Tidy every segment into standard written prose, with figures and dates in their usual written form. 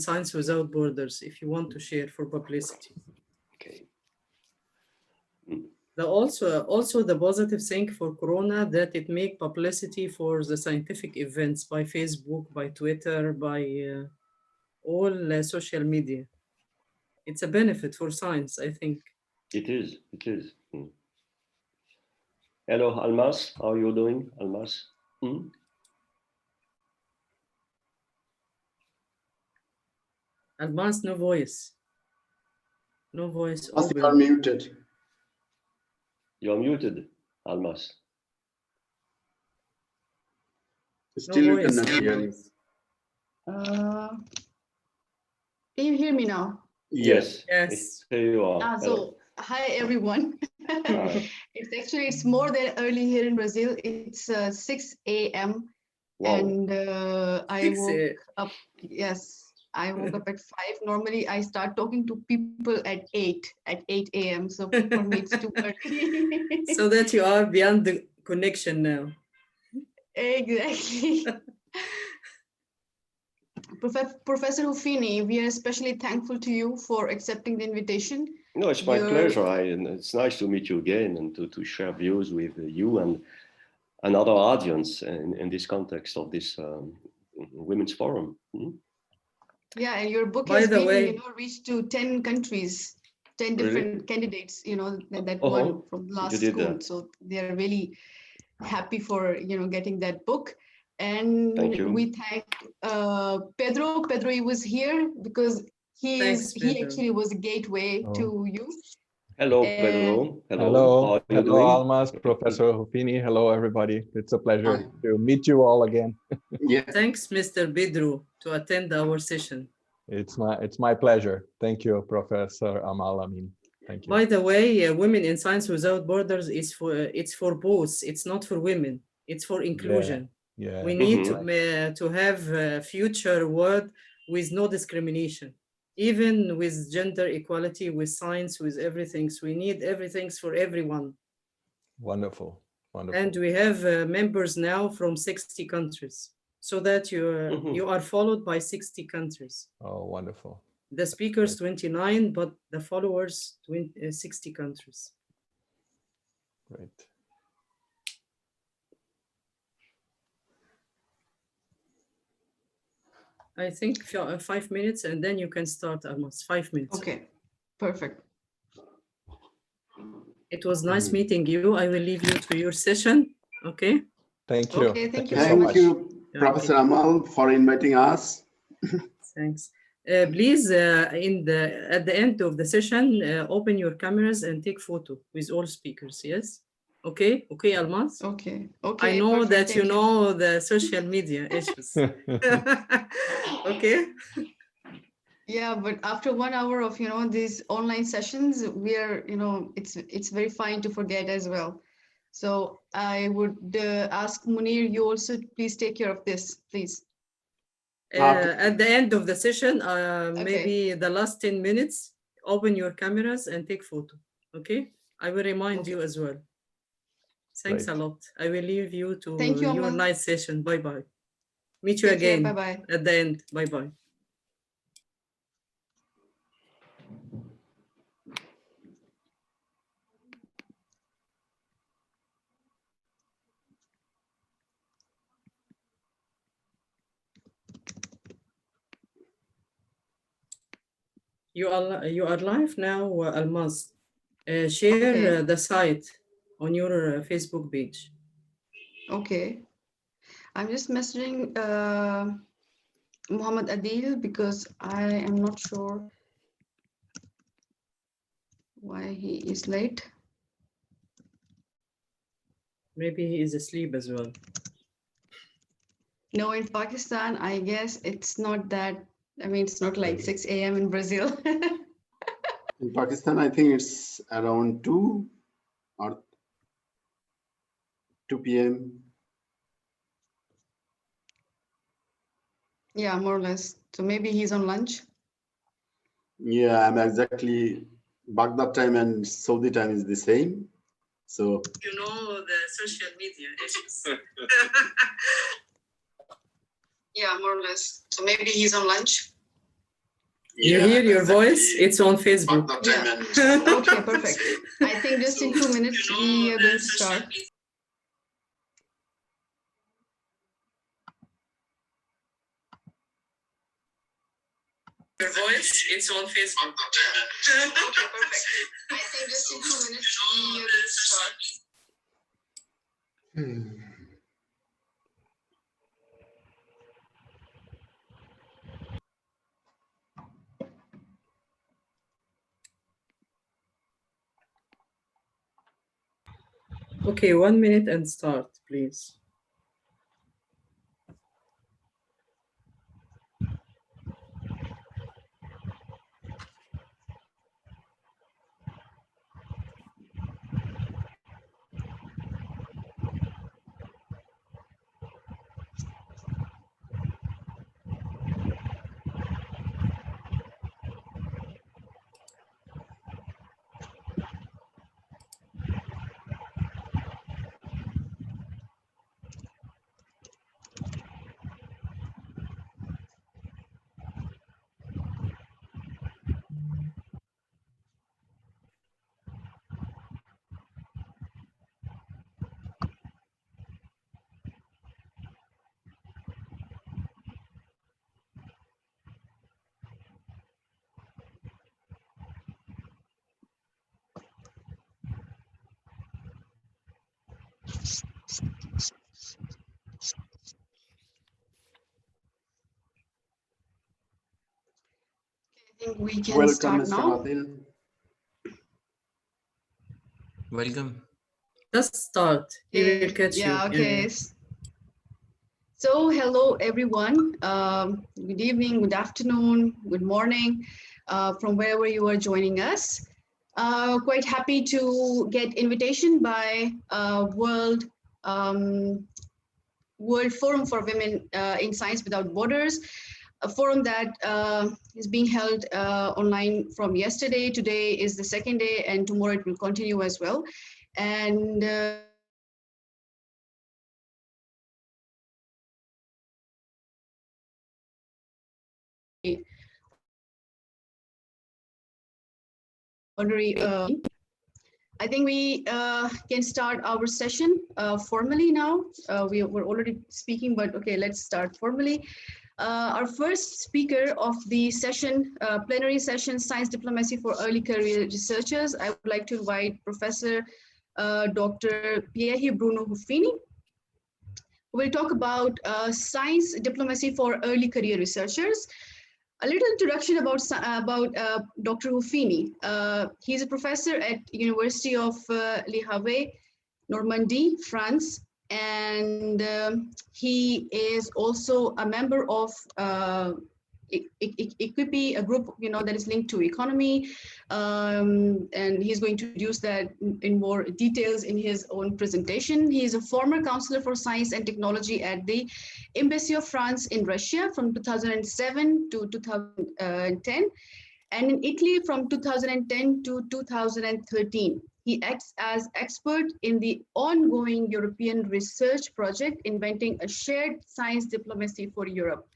Science Without Borders, if you want to share for publicity. Okay. Also the positive thing for Corona that it make publicity for the scientific events by Facebook, by Twitter, by all social media. It's a benefit for science, I think. It is. It is. Hello, Almas. How are you doing, Almas? Almas, no voice. No voice. You are muted. You're muted, Almas. Still No we voice. cannot hear you. Can you hear me now? Yes. Yes. Here you are. So, hi everyone. Hi. It's more than early here in Brazil. It's 6 a.m. Wow. and I woke up. Yes, I woke up at 5. Normally, I start talking to people at 8 a.m. So for me, it's too early. So that you are beyond the connection now. Exactly. Professor Houfini, we are especially thankful to you for accepting the invitation. No, it's my pleasure. It's nice to meet you again and to share views with you and another audience in this context of this Women's Forum. Yeah, and your book By has the been, way, reached to 10 countries, 10 different candidates, that won from last You did school. that. So they're really happy for, getting that book. And Thank you. we thank Pedro. Pedro, he was here because he actually was a gateway to you. Hello, Pedro. Hello. How are you Hello, doing? Almas, Professor Houfini. Hello, everybody. It's a pleasure to meet you all again. Yeah. Thanks, Mr. Pedro, to attend our session. It's my pleasure. Thank you, Professor Amal Amin. Thank you. By the way, Women in Science Without Borders is it's for both. It's not for women. It's for inclusion. Yeah. We need to have a future world with no discrimination, even with gender equality, with science, with everything. So we need everything for everyone. Wonderful. Wonderful. And we have members now from 60 countries, so that you are followed by 60 countries. Oh, wonderful. The speakers 29, but the followers 60 countries. Great. I think 5 minutes, and then you can start, Almas. 5 minutes. Okay, perfect. It was nice meeting you. I will leave you to your session. Okay. Thank you. Okay, thank you. so Thank much. you, Professor Amal, for inviting us. Thanks. Please, at the end of the session, open your cameras and take photo with all speakers. Yes. Okay. Okay, Almas. Okay. I know perfect. that Thank you know the social media issues. Okay. Yeah, but after 1 hour of these online sessions, we are it's very fine to forget as well. So I would ask Munir, you also please take care of this, please. At the end of the session, maybe the last 10 minutes, open your cameras and take photo. Okay. I will remind you as well. Thanks a lot. I will leave you to your nice session. Bye bye. Meet you again at the end. Bye bye. You are live now, Almas. Share the site on your Facebook page. Okay. I'm just messaging Muhammad Adil because I am not sure why he is late. Maybe he is asleep as well. No, in Pakistan, I guess it's not that. I mean, it's not like 6 a.m. in Brazil. In Pakistan, I think it's around 2 or 2 p.m. Yeah, more or less. So maybe he's on lunch. Yeah, I'm exactly. Baghdad time and Saudi time is the same. So you know the social media issues. Yeah, more or less. So maybe he's on lunch. You hear your voice? It's on Facebook. Yeah. Okay, perfect. I think just in 2 minutes we are going to start. Your voice? It's on Facebook. Okay, perfect. I think just in 2 minutes we are going to start. Okay, 1 minute and start, please. I think we can Welcome, start Mr. now. Adil. Welcome. Just start. He will Okay. catch you. Yeah, okay. So hello everyone. Good evening, good afternoon, good morning, from wherever you are joining us. Quite happy to get invitation by World Forum for Women in Science Without Borders, a forum that is being held online from yesterday. Today is the second day, and tomorrow it will continue as well. And I think we can start our session formally now. We're already speaking, but okay, let's start formally. Our first speaker of the session, plenary session, Science Diplomacy for Early Career Researchers. I would like to invite Professor Dr. Pierre Bruno Ruffini. We'll talk about science diplomacy for early career researchers. A little introduction about Dr. Ruffini. He's a professor at University of Le Havre, Normandy, France, and he is also a member of EQUIPI, a group that is linked to economy, and he's going to introduce that in more details in his own presentation. He is a former counselor for science and technology at the Embassy of France in Russia from 2007 to 2010, and in Italy from 2010 to 2013. He acts as expert in the ongoing European research project inventing a shared science diplomacy for Europe,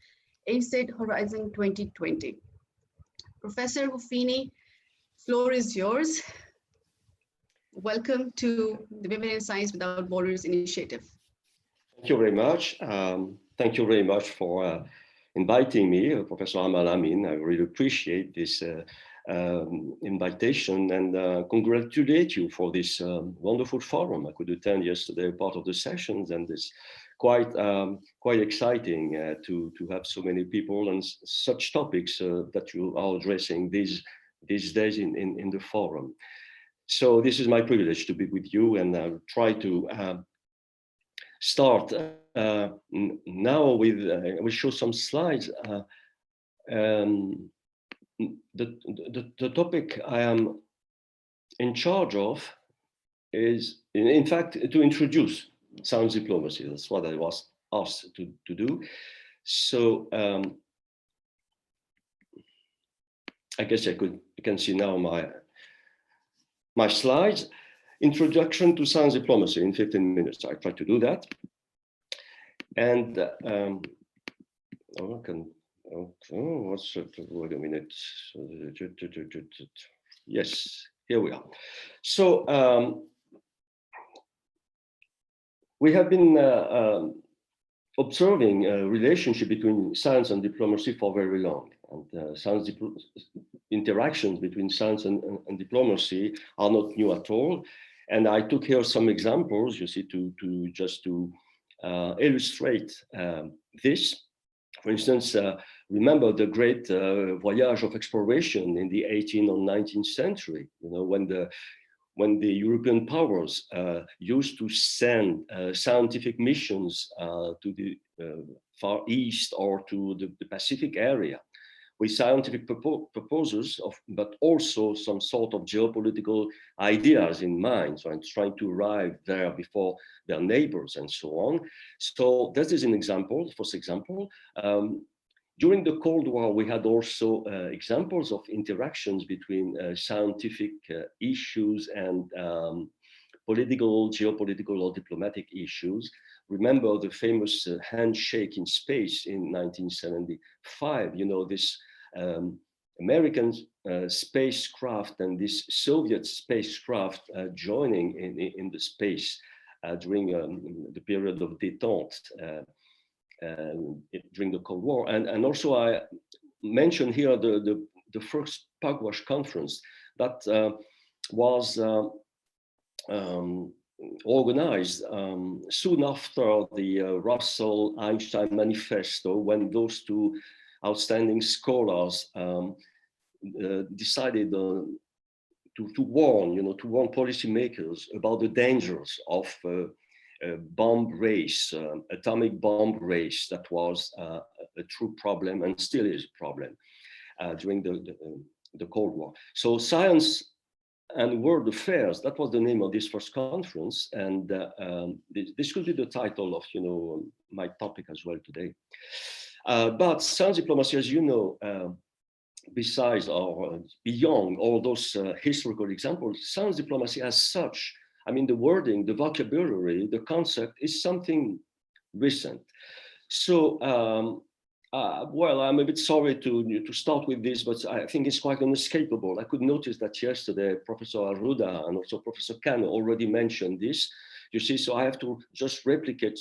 ASAID Horizon 2020. Professor Ruffini, floor is yours. Welcome to the Women in Science Without Borders initiative. Thank you very much. Thank you very much for inviting me, Professor Amal Amin. I really appreciate this invitation and congratulate you for this wonderful forum. I could attend yesterday part of the sessions, and it's quite exciting to have so many people and such topics that you are addressing these days in the forum. So this is my privilege to be with you, and I'll try to start now with, I will show some slides. The topic I am in charge of is, in fact, to introduce science diplomacy. That's what I was asked to do. So I guess you can see now my slides. Introduction to science diplomacy in 15 minutes. I try to do that. And I can Okay, what's it? Wait a minute. Yes, here we are. So we have been observing a relationship between science and diplomacy for very long. And interactions between science and diplomacy are not new at all. And I took here some examples, you see, to illustrate this. For instance, remember the great voyage of exploration in the 18th or 19th century, you know, when the European powers used to send scientific missions to the Far East or to the Pacific area with scientific proposals, but also some sort of geopolitical ideas in mind, so I'm trying to arrive there before their neighbors and so on. So that is an example, first example. During the Cold War, we had also examples of interactions between scientific issues and political, geopolitical, or diplomatic issues. Remember the famous handshake in space in 1975, you know, this American spacecraft and this Soviet spacecraft joining in the space during the period of détente. During the Cold War. And also I mentioned here the first Pugwash conference that was organized soon after the Russell-Einstein Manifesto, when those two outstanding scholars decided to warn policymakers about the dangers of bomb race, atomic bomb race that was a true problem and still is a problem during the Cold War. So science and world affairs, that was the name of this first conference. And this could be the title of, you know, my topic as well today. But science diplomacy, as you know, besides or beyond all those historical examples, science diplomacy as such, I mean, the wording, the vocabulary, the concept is something recent. So, well, I'm a bit sorry to start with this, but I think it's quite inescapable. I could notice that yesterday, Professor Arruda and also Professor Khan already mentioned this. You see, so I have to just replicate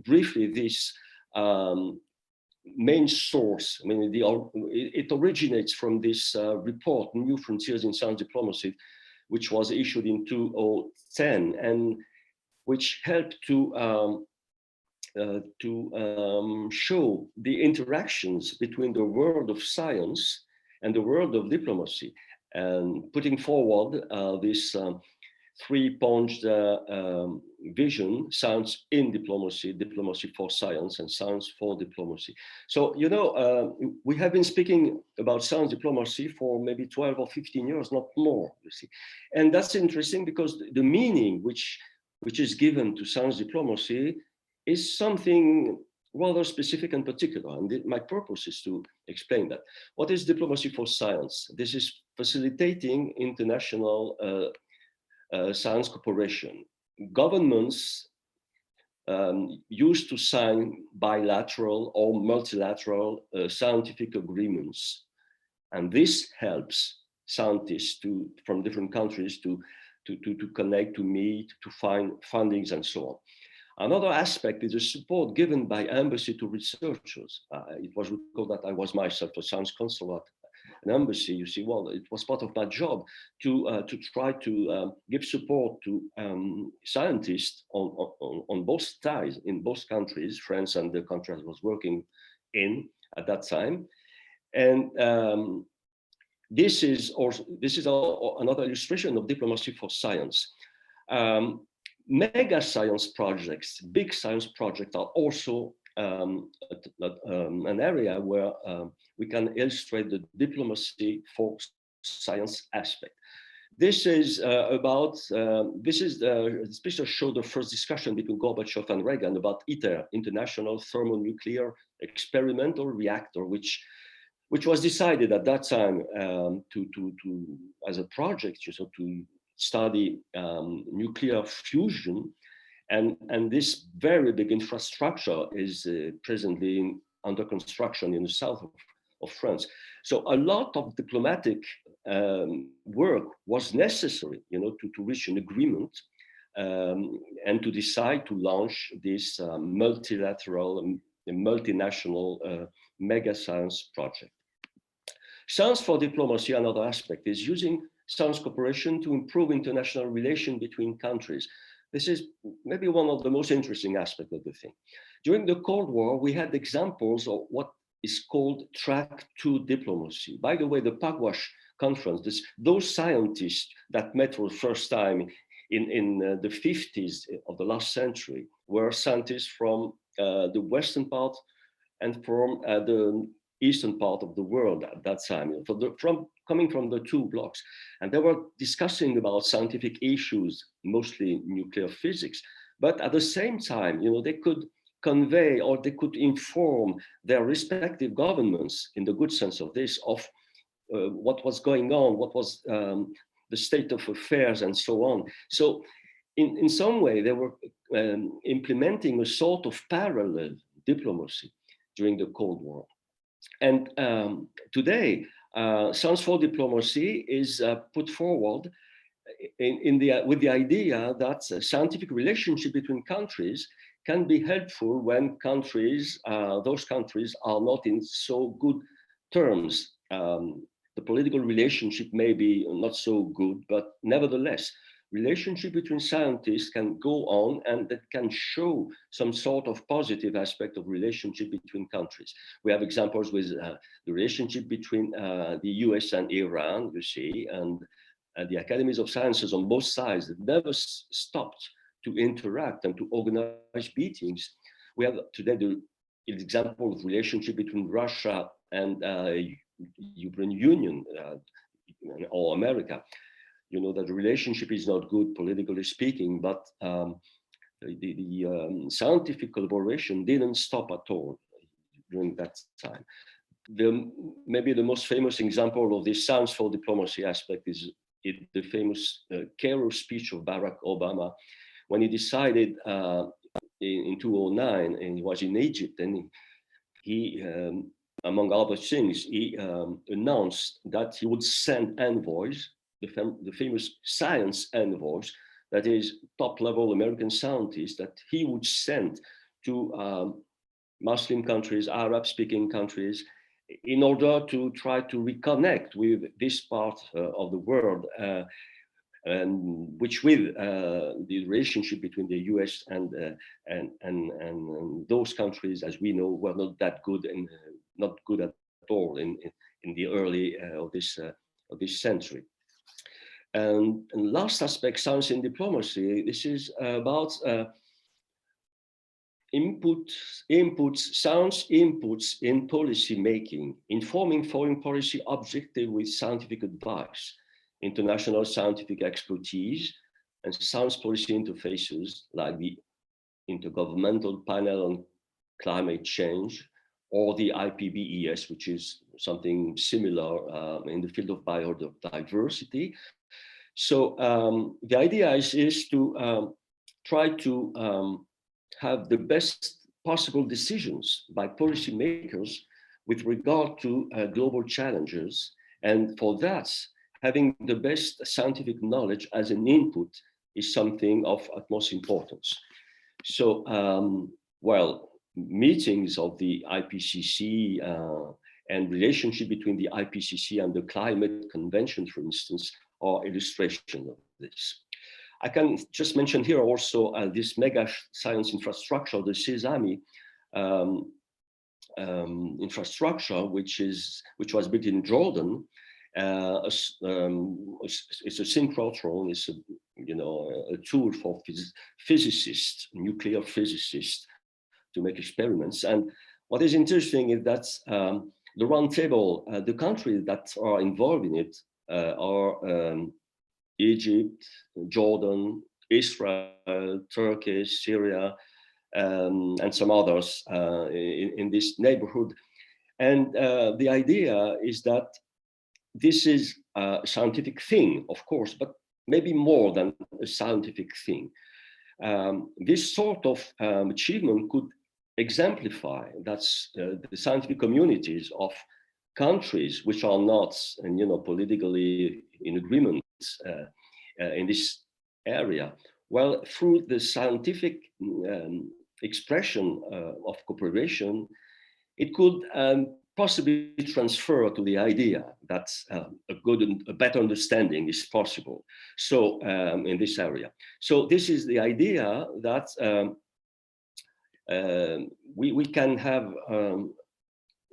briefly this main source. I mean, it originates from this report, New Frontiers in Science Diplomacy, which was issued in 2010 and which helped to show the interactions between the world of science and the world of diplomacy, and putting forward this three-pronged vision: science in diplomacy, diplomacy for science, and science for diplomacy. So, you know, we have been speaking about science diplomacy for maybe 12 or 15 years, not more, you see. And that's interesting because the meaning which is given to science diplomacy is something rather specific and particular. And my purpose is to explain that. What is diplomacy for science? This is facilitating international science cooperation. Governments used to sign bilateral or multilateral scientific agreements. And this helps scientists from different countries to connect, to meet, to find fundings and so on. Another aspect is the support given by embassy to researchers. It was recalled that I was myself a science consul at an embassy. You see, well, it was part of my job to try to give support to scientists on both sides in both countries, France and the country I was working in at that time. And this is another illustration of diplomacy for science. Mega science projects, big science projects are also an area where we can illustrate the diplomacy for science aspect. This is this picture showed the first discussion between Gorbachev and Reagan about ITER, International Thermonuclear Experimental Reactor, which was decided at that time as a project, so to study nuclear fusion, and this very big infrastructure is presently under construction in the south of France. So a lot of diplomatic work was necessary, to reach an agreement and to decide to launch this multilateral, multinational mega science project. Science for diplomacy, another aspect, is using science cooperation to improve international relations between countries. This is maybe one of the most interesting aspects of the thing. During the Cold War, we had examples of what is called track 2 diplomacy. By the way, the Pugwash conference, those scientists that met for the first time in the 50s of the last century were scientists from the western part and from the eastern part of the world at that time, coming from the two blocks. And they were discussing about scientific issues, mostly nuclear physics. But at the same time, they could convey or they could inform their respective governments, in the good sense of this, of what was going on, what was the state of affairs and so on. So in some way, they were implementing a sort of parallel diplomacy during the Cold War. And today, Science for Diplomacy is put forward with the idea that scientific relationship between countries can be helpful when those countries are not in so good terms. The political relationship may be not so good, but nevertheless, relationship between scientists can go on and that can show some sort of positive aspect of relationship between countries. We have examples with the relationship between the US and Iran, you see, and the academies of sciences on both sides that never stopped to interact and to organize meetings. We have today the example of relationship between Russia and European Union or America. You know that the relationship is not good politically speaking, but the scientific collaboration didn't stop at all during that time. Maybe the most famous example of this Science for Diplomacy aspect is the famous Cairo speech of Barack Obama, when he decided in 2009, and he was in Egypt, and he among other things, he announced that he would send envoys, the famous science envoys, that is top-level American scientists, that he would send to Muslim countries, Arab-speaking countries, in order to try to reconnect with this part of the world, and which with the relationship between the US and those countries, as we know, were not that good and not good at all in the early of this century. And last aspect, science in diplomacy, this is about science inputs in policy making, informing foreign policy objective with scientific advice, international scientific expertise, and science policy interfaces like the Intergovernmental Panel on Climate Change, or the IPBES, which is something similar in the field of biodiversity. So the idea is to try to have the best possible decisions by policymakers with regard to global challenges. And for that, having the best scientific knowledge as an input is something of utmost importance. So, well, meetings of the IPCC and relationship between the IPCC and the Climate Convention, for instance, are illustration of this. I can just mention here also this mega science infrastructure, the Sesame infrastructure, which was built in Jordan. It's a synchrotron. It's a tool for physicists, nuclear physicists, to make experiments. And what is interesting is that the round table, the countries that are involved in it are Egypt, Jordan, Israel, Turkey, Syria, and some others in this neighborhood. And the idea is that this is a scientific thing, of course, but maybe more than a scientific thing. This sort of achievement could exemplify that's the scientific communities of countries which are not, and politically in agreement in this area. Well, through the scientific expression of cooperation, it could possibly transfer to the idea that a better understanding is possible. So in this area, so this is the idea that we can have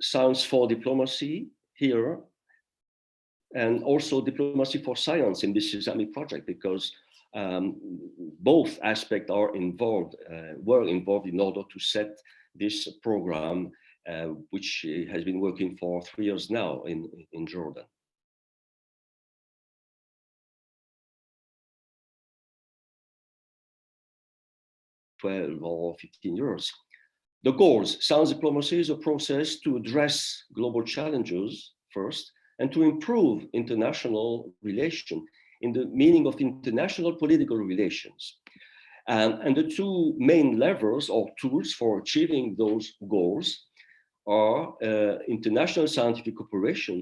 science for diplomacy here, and also diplomacy for science in this Islamic project, because both aspects are involved, were involved in order to set this program, which has been working for 3 years now in Jordan. $12 or 15 years. The goals: science diplomacy is a process to address global challenges first, and to improve international relations in the meaning of international political relations. And the two main levers or tools for achieving those goals are international scientific cooperation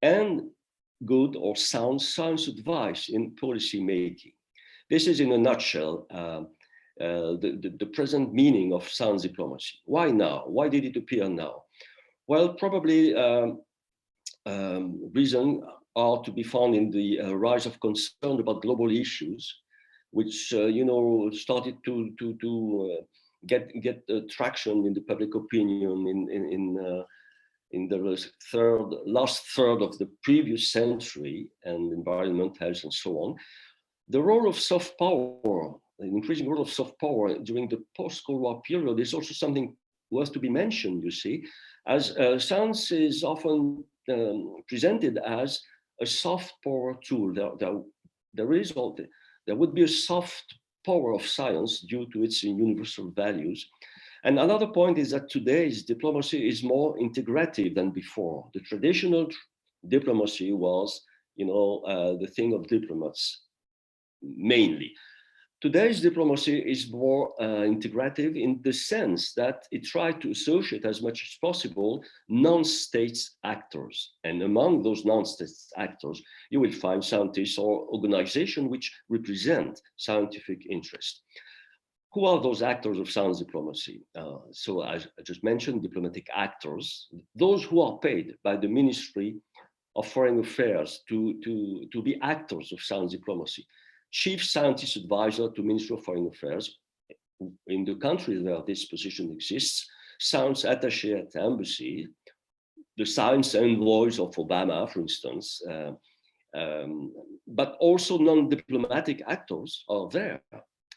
and good or sound science advice in policy making. This is, in a nutshell, the present meaning of science diplomacy. Why now? Why did it appear now? Well, probably reasons are to be found in the rise of concern about global issues, which started to get traction in the public opinion in the last third of the previous century, and environment, health, and so on. The role of soft power, an increasing role of soft power during the post-Cold War period, is also something worth to be mentioned, you see, as science is often presented as a soft power tool. There would be a soft power of science due to its universal values. And another point is that today's diplomacy is more integrative than before. The traditional diplomacy was, the thing of diplomats mainly. Today's diplomacy is more integrative in the sense that it tries to associate as much as possible non-state actors. And among those non-state actors, you will find scientists or organizations which represent scientific interest. Who are those actors of science diplomacy? So as I just mentioned, diplomatic actors, those who are paid by the Ministry of Foreign Affairs to be actors of science diplomacy. Chief Scientist Advisor to Ministry of Foreign Affairs in the countries where this position exists, Science Attaché at the embassy, the science envoys of Obama, for instance, but also non-diplomatic actors are there.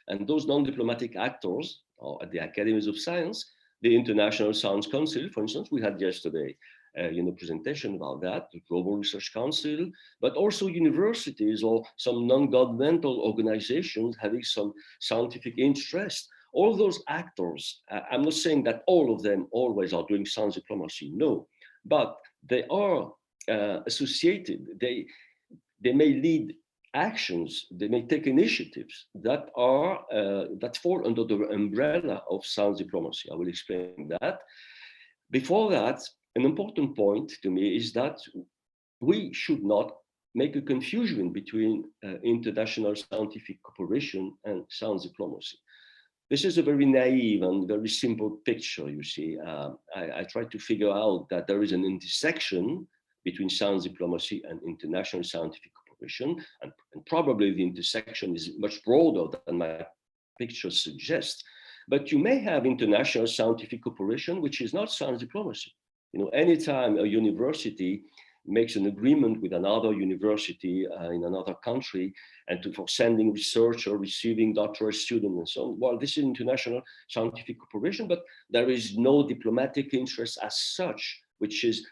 And those non-diplomatic actors are at the academies of science, the International Science Council, for instance, we had yesterday presentation about that, the Global Research Council, but also universities or some non-governmental organizations having some scientific interest. All those actors, I'm not saying that all of them always are doing science diplomacy, no, but they are associated. They may lead actions, they may take initiatives that are that fall under the umbrella of science diplomacy. I will explain that. Before that, an important point to me is that we should not make a confusion between international scientific cooperation and science diplomacy. This is a very naive and very simple picture, you see. I try to figure out that there is an intersection between science diplomacy and international scientific cooperation, and probably the intersection is much broader than my picture suggests. But you may have international scientific cooperation, which is not science diplomacy. Anytime a university makes an agreement with another university in another country and for sending research or receiving doctoral students and so on, well, this is international scientific cooperation, but there is no diplomatic interest as such, which is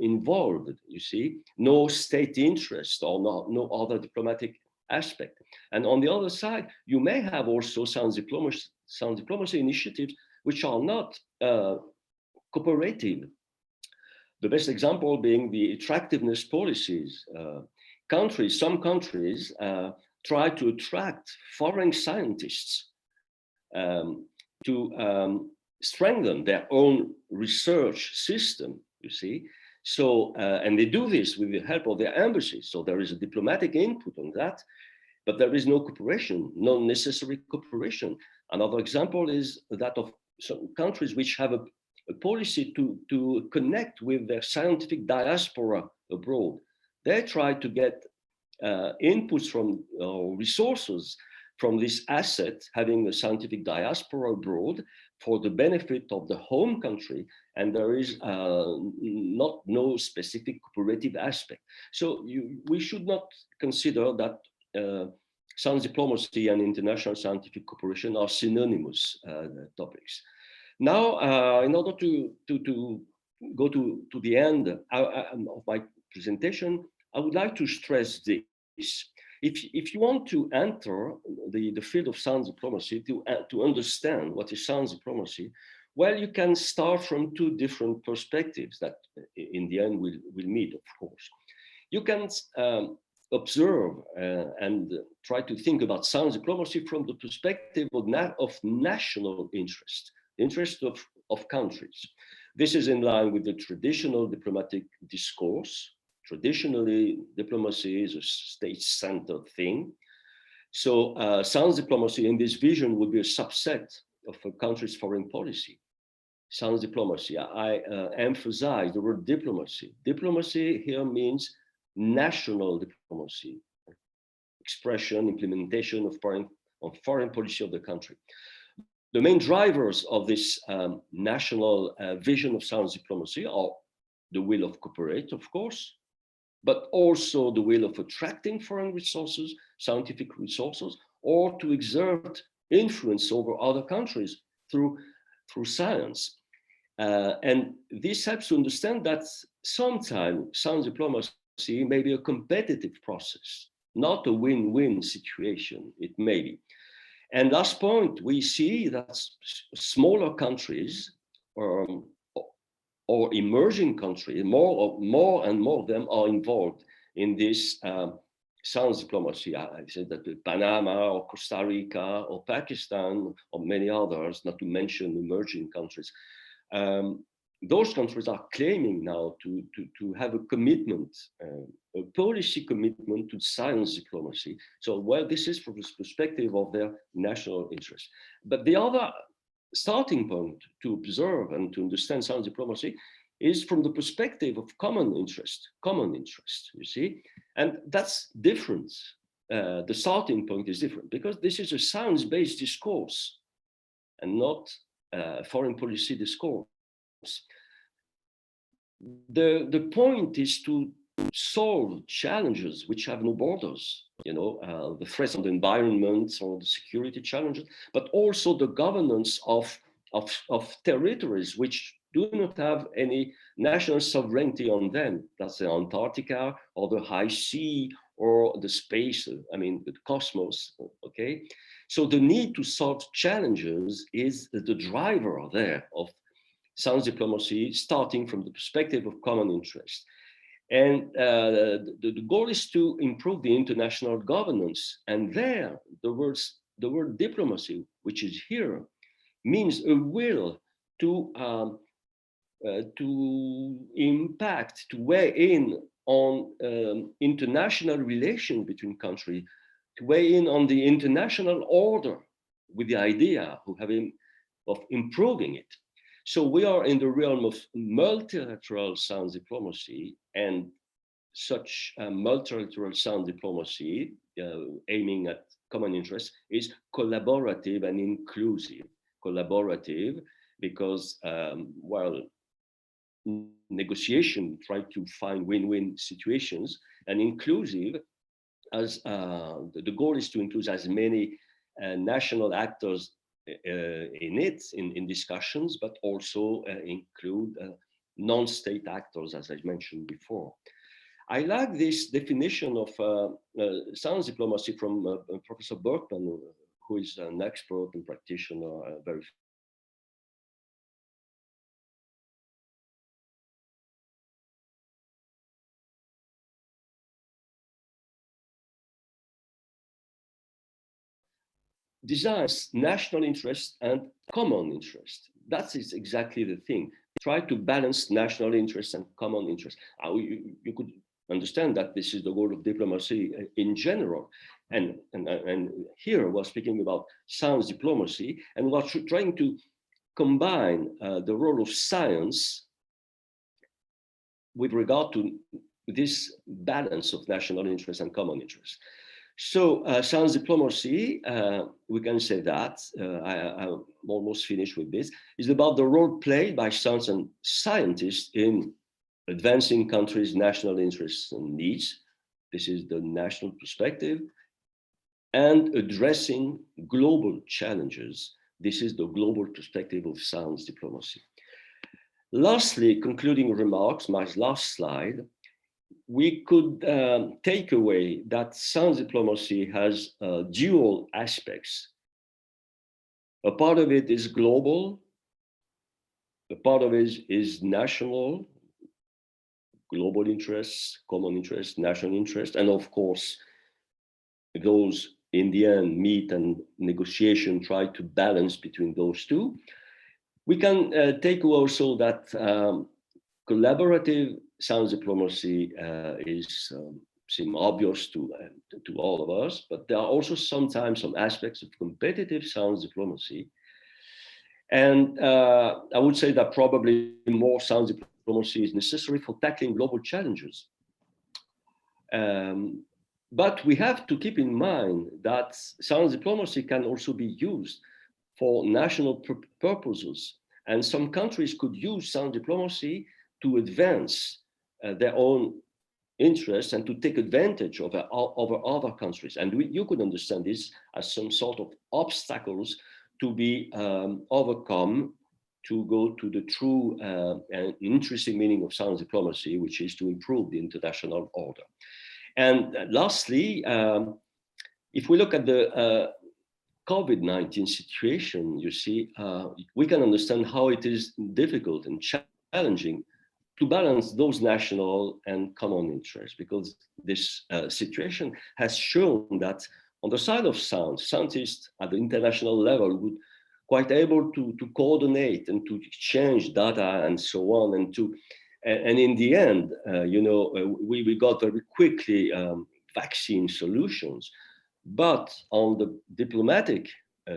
involved, you see, no state interest or no other diplomatic aspect. And on the other side, you may have also science diplomacy initiatives which are not cooperative. The best example being the attractiveness policies. Some countries try to attract foreign scientists to strengthen their own research system, you see. So, and they do this with the help of their embassies. So there is a diplomatic input on that, but there is no cooperation, no necessary cooperation. Another example is that of some countries which have a policy to connect with their scientific diaspora abroad. They try to get inputs from resources from this asset, having a scientific diaspora abroad for the benefit of the home country, and there is no specific cooperative aspect. So we should not consider that science diplomacy and international scientific cooperation are synonymous topics. Now, in order to go to the end of my presentation, I would like to stress this. If you want to enter the field of science diplomacy, to understand what is science diplomacy, well, you can start from two different perspectives that in the end will meet, of course. You can observe and try to think about science diplomacy from the perspective of national interest, interest of countries. This is in line with the traditional diplomatic discourse. Traditionally, diplomacy is a state-centered thing. So science diplomacy in this vision would be a subset of a country's foreign policy. Science diplomacy, I emphasize the word diplomacy. Diplomacy here means national diplomacy, expression, implementation of foreign policy of the country. The main drivers of this national vision of science diplomacy are the will of cooperate, of course, but also the will of attracting foreign resources, scientific resources, or to exert influence over other countries through science. And this helps to understand that sometimes science diplomacy may be a competitive process, not a win-win situation, it may be. And last point, we see that smaller countries or emerging countries, more and more of them are involved in this science diplomacy. I said that Panama or Costa Rica or Pakistan or many others, not to mention emerging countries. Those countries are claiming now to have a commitment, a policy commitment to science diplomacy. So, well, this is from the perspective of their national interest. But the other starting point to observe and to understand science diplomacy is from the perspective of common interest, you see, and that's different. The starting point is different because this is a science-based discourse and not foreign policy discourse. The point is to solve challenges which have no borders, the threats on the environment or the security challenges, but also the governance of territories which do not have any national sovereignty on them. That's the Antarctica or the high sea or the space, the cosmos, okay? So the need to solve challenges is the driver there of science diplomacy, starting from the perspective of common interest. And the goal is to improve the international governance. And there, the word diplomacy, which is here, means a will to impact, to weigh in on international relations between countries, to weigh in on the international order with the idea of improving it. So we are in the realm of multilateral science diplomacy, and such multilateral science diplomacy aiming at common interests is collaborative and inclusive. Collaborative because, negotiation try to find win-win situations, and inclusive as the goal is to include as many national actors in discussions, but also include non-state actors, as I mentioned before. I like this definition of science diplomacy from Professor Berkman, who is an expert and practitioner, very designs national interest and common interest. that is exactly the thing. Try to balance national interests and common interests. You could understand that this is the goal of diplomacy in general. And here we're speaking about science diplomacy, and we're trying to combine the role of science with regard to this balance of national interest and common interest. So science diplomacy, we can say that, I'm almost finished with this, is about the role played by science and scientists in advancing countries' national interests and needs. This is the national perspective. And addressing global challenges. This is the global perspective of science diplomacy. Lastly, concluding remarks, my last slide, we could take away that science diplomacy has dual aspects. A part of it is global, a part of it is national, global interests, common interests, national interests, and of course, those in the end meet and negotiation try to balance between those two. We can take also that collaborative science diplomacy seem obvious to all of us, but there are also sometimes some aspects of competitive science diplomacy. And I would say that probably more science diplomacy is necessary for tackling global challenges. But we have to keep in mind that science diplomacy can also be used for national purposes. And some countries could use science diplomacy to advance their own interests and to take advantage of over other countries. And you could understand this as some sort of obstacles to be overcome to go to the true and interesting meaning of science diplomacy, which is to improve the international order. And lastly, if we look at the COVID-19 situation, you see, we can understand how it is difficult and challenging to balance those national and common interests, because this situation has shown that on the side of science, scientists at the international level would quite able to coordinate and to exchange data and so on, and in the end, we got very quickly vaccine solutions. But on the diplomatic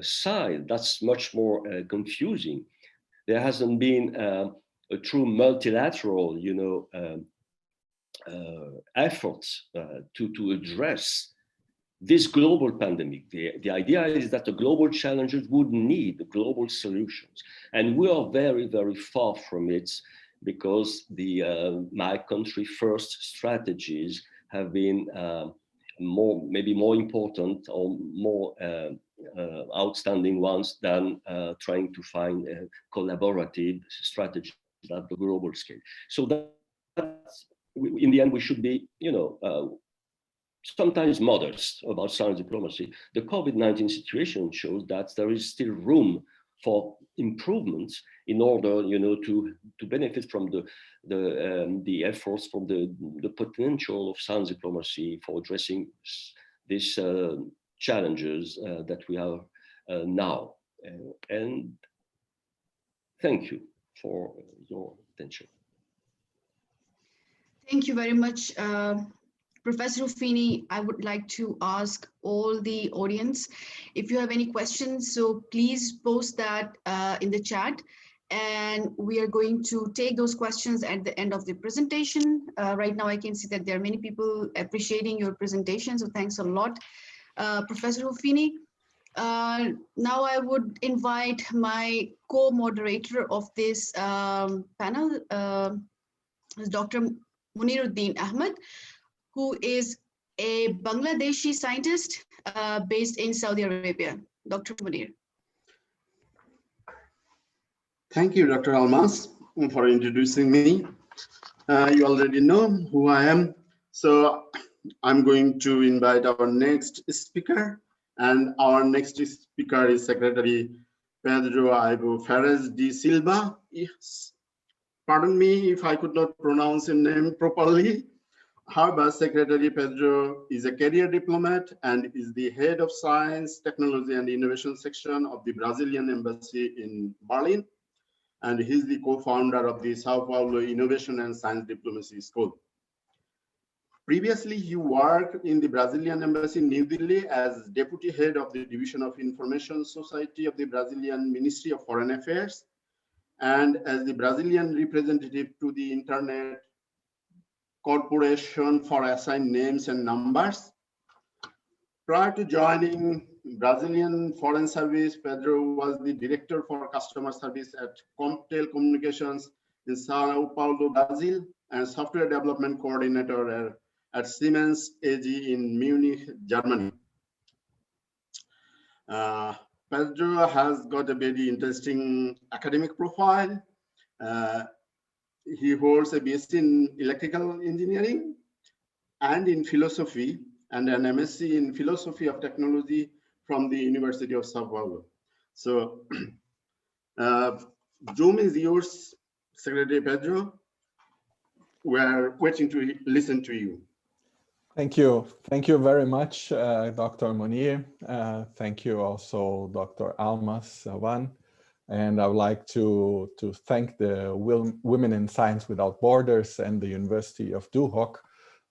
side, that's much more confusing. There hasn't been a true multilateral, efforts to address this global pandemic. The idea is that the global challenges would need global solutions, and we are very, very far from it, because the my country first strategies have been maybe more important or more outstanding ones than trying to find collaborative strategies at the global scale. So that's, in the end, we should be, sometimes modest about science diplomacy. The COVID-19 situation shows that there is still room for improvements in order, to benefit from the efforts, from the potential of science diplomacy for addressing these challenges that we have now. And thank you for your attention. Thank you very much, Professor Ruffini. I would like to ask all the audience, if you have any questions, so please post that in the chat, and we are going to take those questions at the end of the presentation. Right now, I can see that there are many people appreciating your presentation, so thanks a lot, Professor Ruffini. Now I would invite my co-moderator of this panel, Dr. Muniruddin Ahmed, who is a Bangladeshi scientist based in Saudi Arabia. Dr. Munir. Thank you, Dr. Almas, for introducing me. You already know who I am. So I'm going to invite our next speaker. And our next speaker is Secretary Pedro Ivo Ferez de Silva. Yes. Pardon me if I could not pronounce your name properly. However, Secretary Pedro is a career diplomat and is the head of Science, Technology and Innovation section of the Brazilian Embassy in Berlin. and he's the co-founder of the Sao Paulo Innovation and Science Diplomacy School. Previously, he worked in the Brazilian Embassy in New Delhi as Deputy Head of the Division of Information Society of the Brazilian Ministry of Foreign Affairs, and as the Brazilian representative to the Internet Corporation for Assigned Names and Numbers. Prior to joining Brazilian Foreign Service, Pedro was the Director for Customer Service at Comtel Communications in Sao Paulo, Brazil, and Software Development Coordinator at Siemens AG in Munich, Germany. Pedro has got a very interesting academic profile. He holds a BSc in Electrical Engineering and in Philosophy, and an MSc in Philosophy of Technology from the University of Sao Paulo. So, Zoom is yours, Secretary Pedro. We are waiting to listen to you. Thank you. Thank you very much, Dr. Munir. Thank you also, Dr. Almas Sawan. And I would like to thank the Women in Science Without Borders and the University of Duhok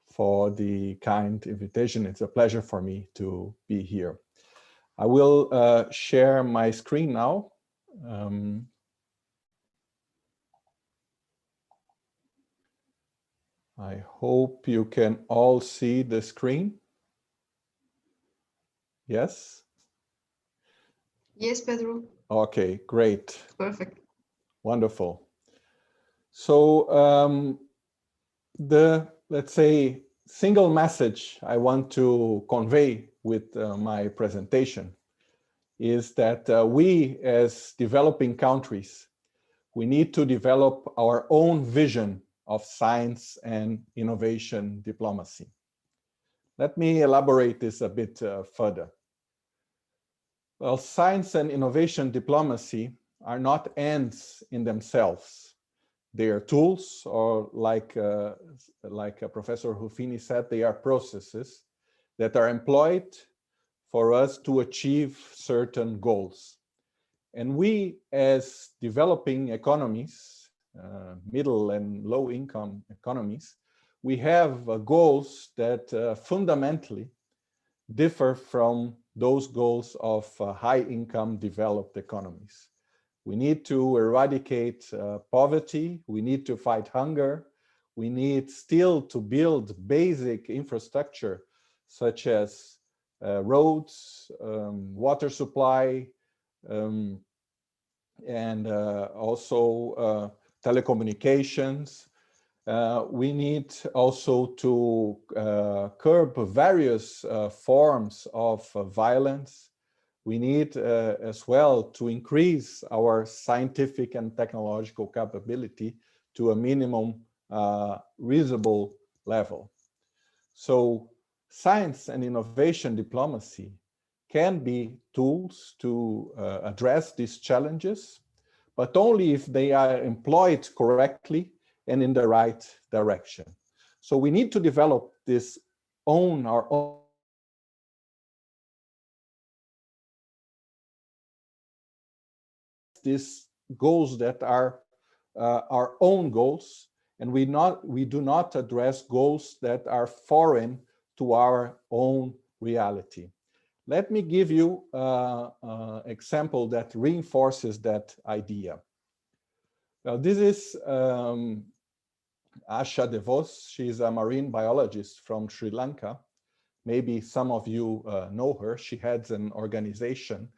for the kind invitation. It's a pleasure for me to be here. I will share my screen now. I hope you can all see the screen. Yes? Yes, Pedro. Okay, great. Perfect. Wonderful. So let's say, single message I want to convey with my presentation is that we as developing countries, we need to develop our own vision of science and innovation diplomacy. Let me elaborate this a bit further. Well, science and innovation diplomacy are not ends in themselves. They are tools, or like Professor Ruffini said, they are processes that are employed for us to achieve certain goals. And we, as developing economies, middle and low income economies, we have goals that fundamentally differ from those goals of high income developed economies. We need to eradicate poverty, we need to fight hunger, we need still to build basic infrastructure such as roads, water supply, and also telecommunications. We need also to curb various forms of violence. We need as well to increase our scientific and technological capability to a minimum reasonable level. So science and innovation diplomacy can be tools to address these challenges, but only if they are employed correctly and in the right direction. So we need to develop our own these goals that are our own goals, and we do not address goals that are foreign to our own reality. Let me give you an example that reinforces that idea. Now, this is Asha DeVos. She's a marine biologist from Sri Lanka. Maybe some of you know her. She heads an organization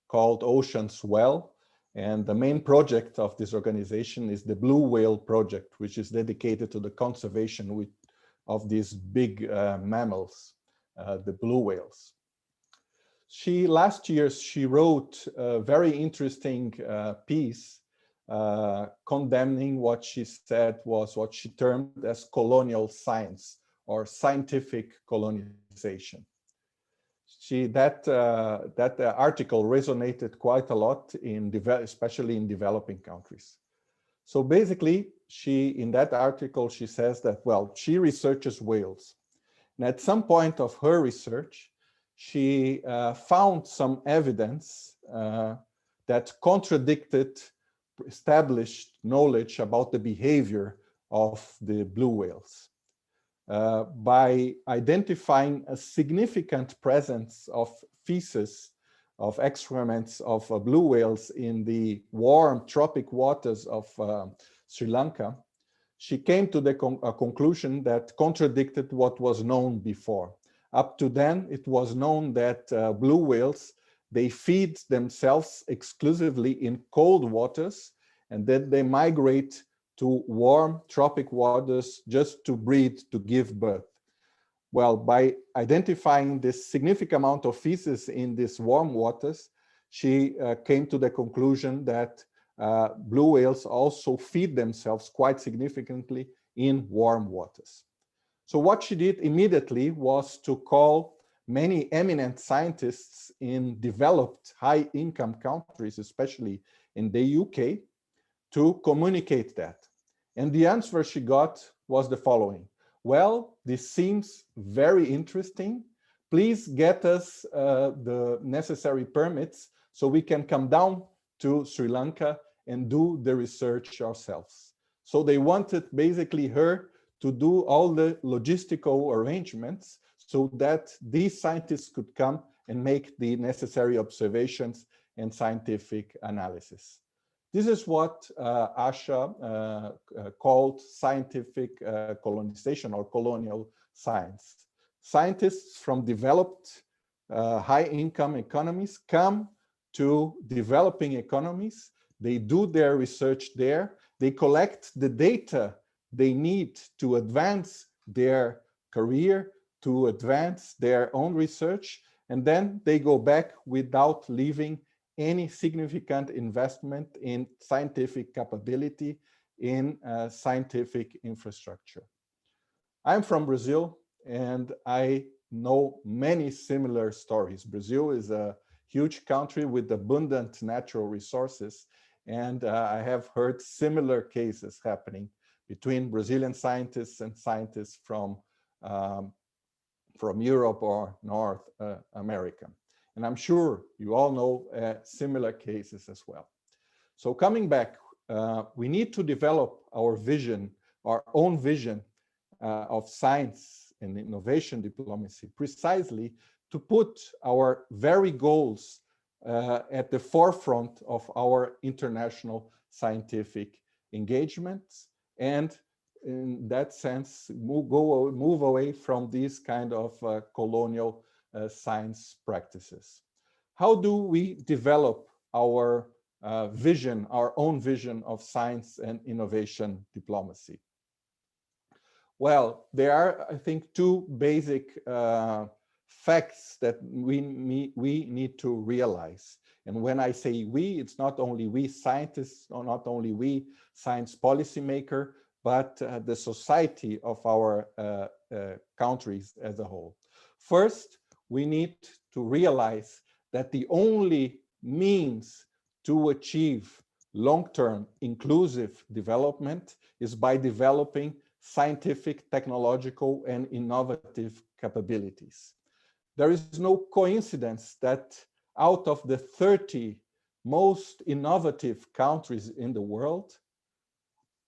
called Oceans Well. And the main project of this organization is the Blue Whale Project, which is dedicated to the conservation of these big mammals, the blue whales. Last year, she wrote a very interesting piece condemning what she said was what she termed as colonial science or scientific colonization. That article resonated quite a lot especially in developing countries. So basically, in that article, she says that, well, she researches whales. And at some point of her research, she found some evidence that contradicted established knowledge about the behavior of the blue whales. By identifying a significant presence of feces, of excrements of blue whales in the warm tropic waters of Sri Lanka, she came to the conclusion that contradicted what was known before. Up to then, it was known that blue whales, they feed themselves exclusively in cold waters, and that they migrate to warm tropic waters just to breed, to give birth. Well, by identifying this significant amount of feces in these warm waters, she came to the conclusion that blue whales also feed themselves quite significantly in warm waters. So what she did immediately was to call many eminent scientists in developed high-income countries, especially in the UK, to communicate that. And the answer she got was the following. Well, this seems very interesting. Please get us the necessary permits so we can come down to Sri Lanka and do the research ourselves. So they wanted basically her to do all the logistical arrangements so that these scientists could come and make the necessary observations and scientific analysis. This is what Asha called scientific colonization or colonial science. Scientists from developed high-income economies come to developing economies. They do their research there. They collect the data they need to advance their career, to advance their own research, and then they go back without leaving any significant investment in scientific capability, in scientific infrastructure. I'm from Brazil, and I know many similar stories. Brazil is a huge country with abundant natural resources, and I have heard similar cases happening between Brazilian scientists and scientists from Europe or North America. And I'm sure you all know similar cases as well. So coming back, we need to develop our vision, our own vision of science and innovation diplomacy, precisely to put our very goals at the forefront of our international scientific engagements, and in that sense, move away from these kind of colonial science practices. How do we develop our vision, our own vision of science and innovation diplomacy? Well, there are, I think, two basic facts that we need to realize. And when I say we, it's not only we scientists, or not only we science policymaker, but the society of our countries as a whole. First, we need to realize that the only means to achieve long-term inclusive development is by developing scientific, technological, and innovative capabilities. There is no coincidence that out of the 30 most innovative countries in the world,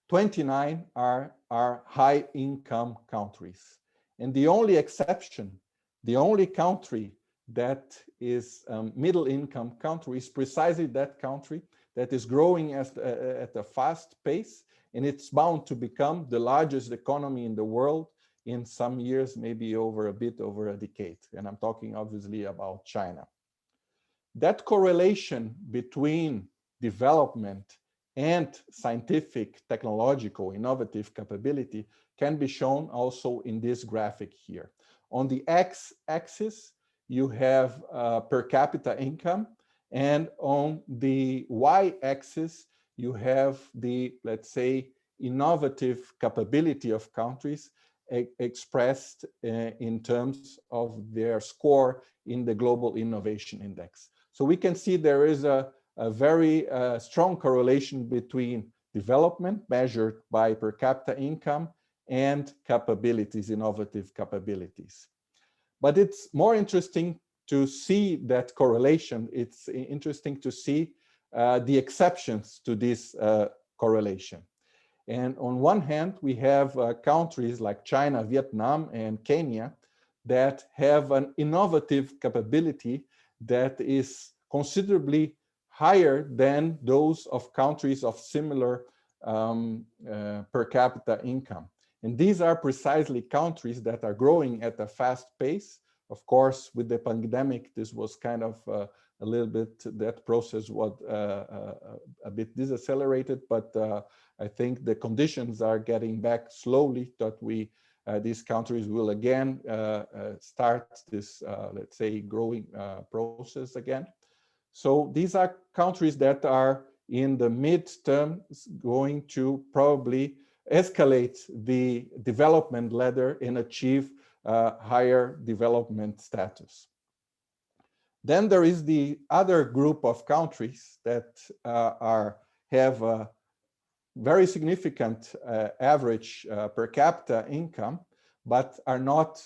29 are high-income countries. And the only exception, the only country that is a middle-income country is precisely that country that is growing at a fast pace, and it's bound to become the largest economy in the world in some years, maybe over a bit over a decade. And I'm talking obviously about China. That correlation between development and scientific, technological, innovative capability can be shown also in this graphic here. On the x-axis, you have per capita income, and on the y-axis, you have the, let's say, innovative capability of countries expressed in terms of their score in the Global Innovation Index. So we can see there is a very strong correlation between development measured by per capita income and capabilities, innovative capabilities. But it's more interesting to see that correlation. It's interesting to see the exceptions to this correlation. And on one hand, we have countries like China, Vietnam, and Kenya that have an innovative capability that is considerably higher than those of countries of similar per capita income. And these are precisely countries that are growing at a fast pace. Of course, with the pandemic, this was kind of a little bit, that process was a bit decelerated, but I think the conditions are getting back slowly that these countries will again start this, let's say, growing process again. So these are countries that are in the midterm going to probably escalate the development ladder and achieve higher development status. Then there is the other group of countries that have a very significant average per capita income, but are not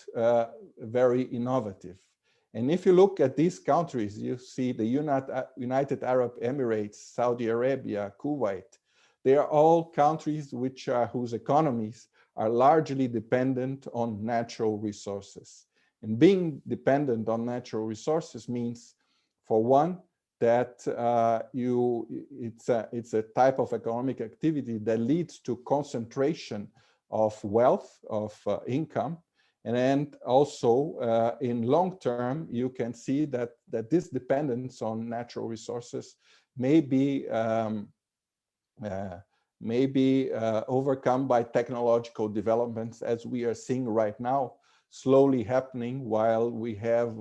very innovative. And if you look at these countries, you see the United Arab Emirates, Saudi Arabia, Kuwait. They are all countries whose economies are largely dependent on natural resources. And being dependent on natural resources means, for one, that it's a type of economic activity that leads to concentration of wealth, of income. And then also in long term, you can see that this dependence on natural resources may be overcome by technological developments, as we are seeing right now, slowly happening, while we have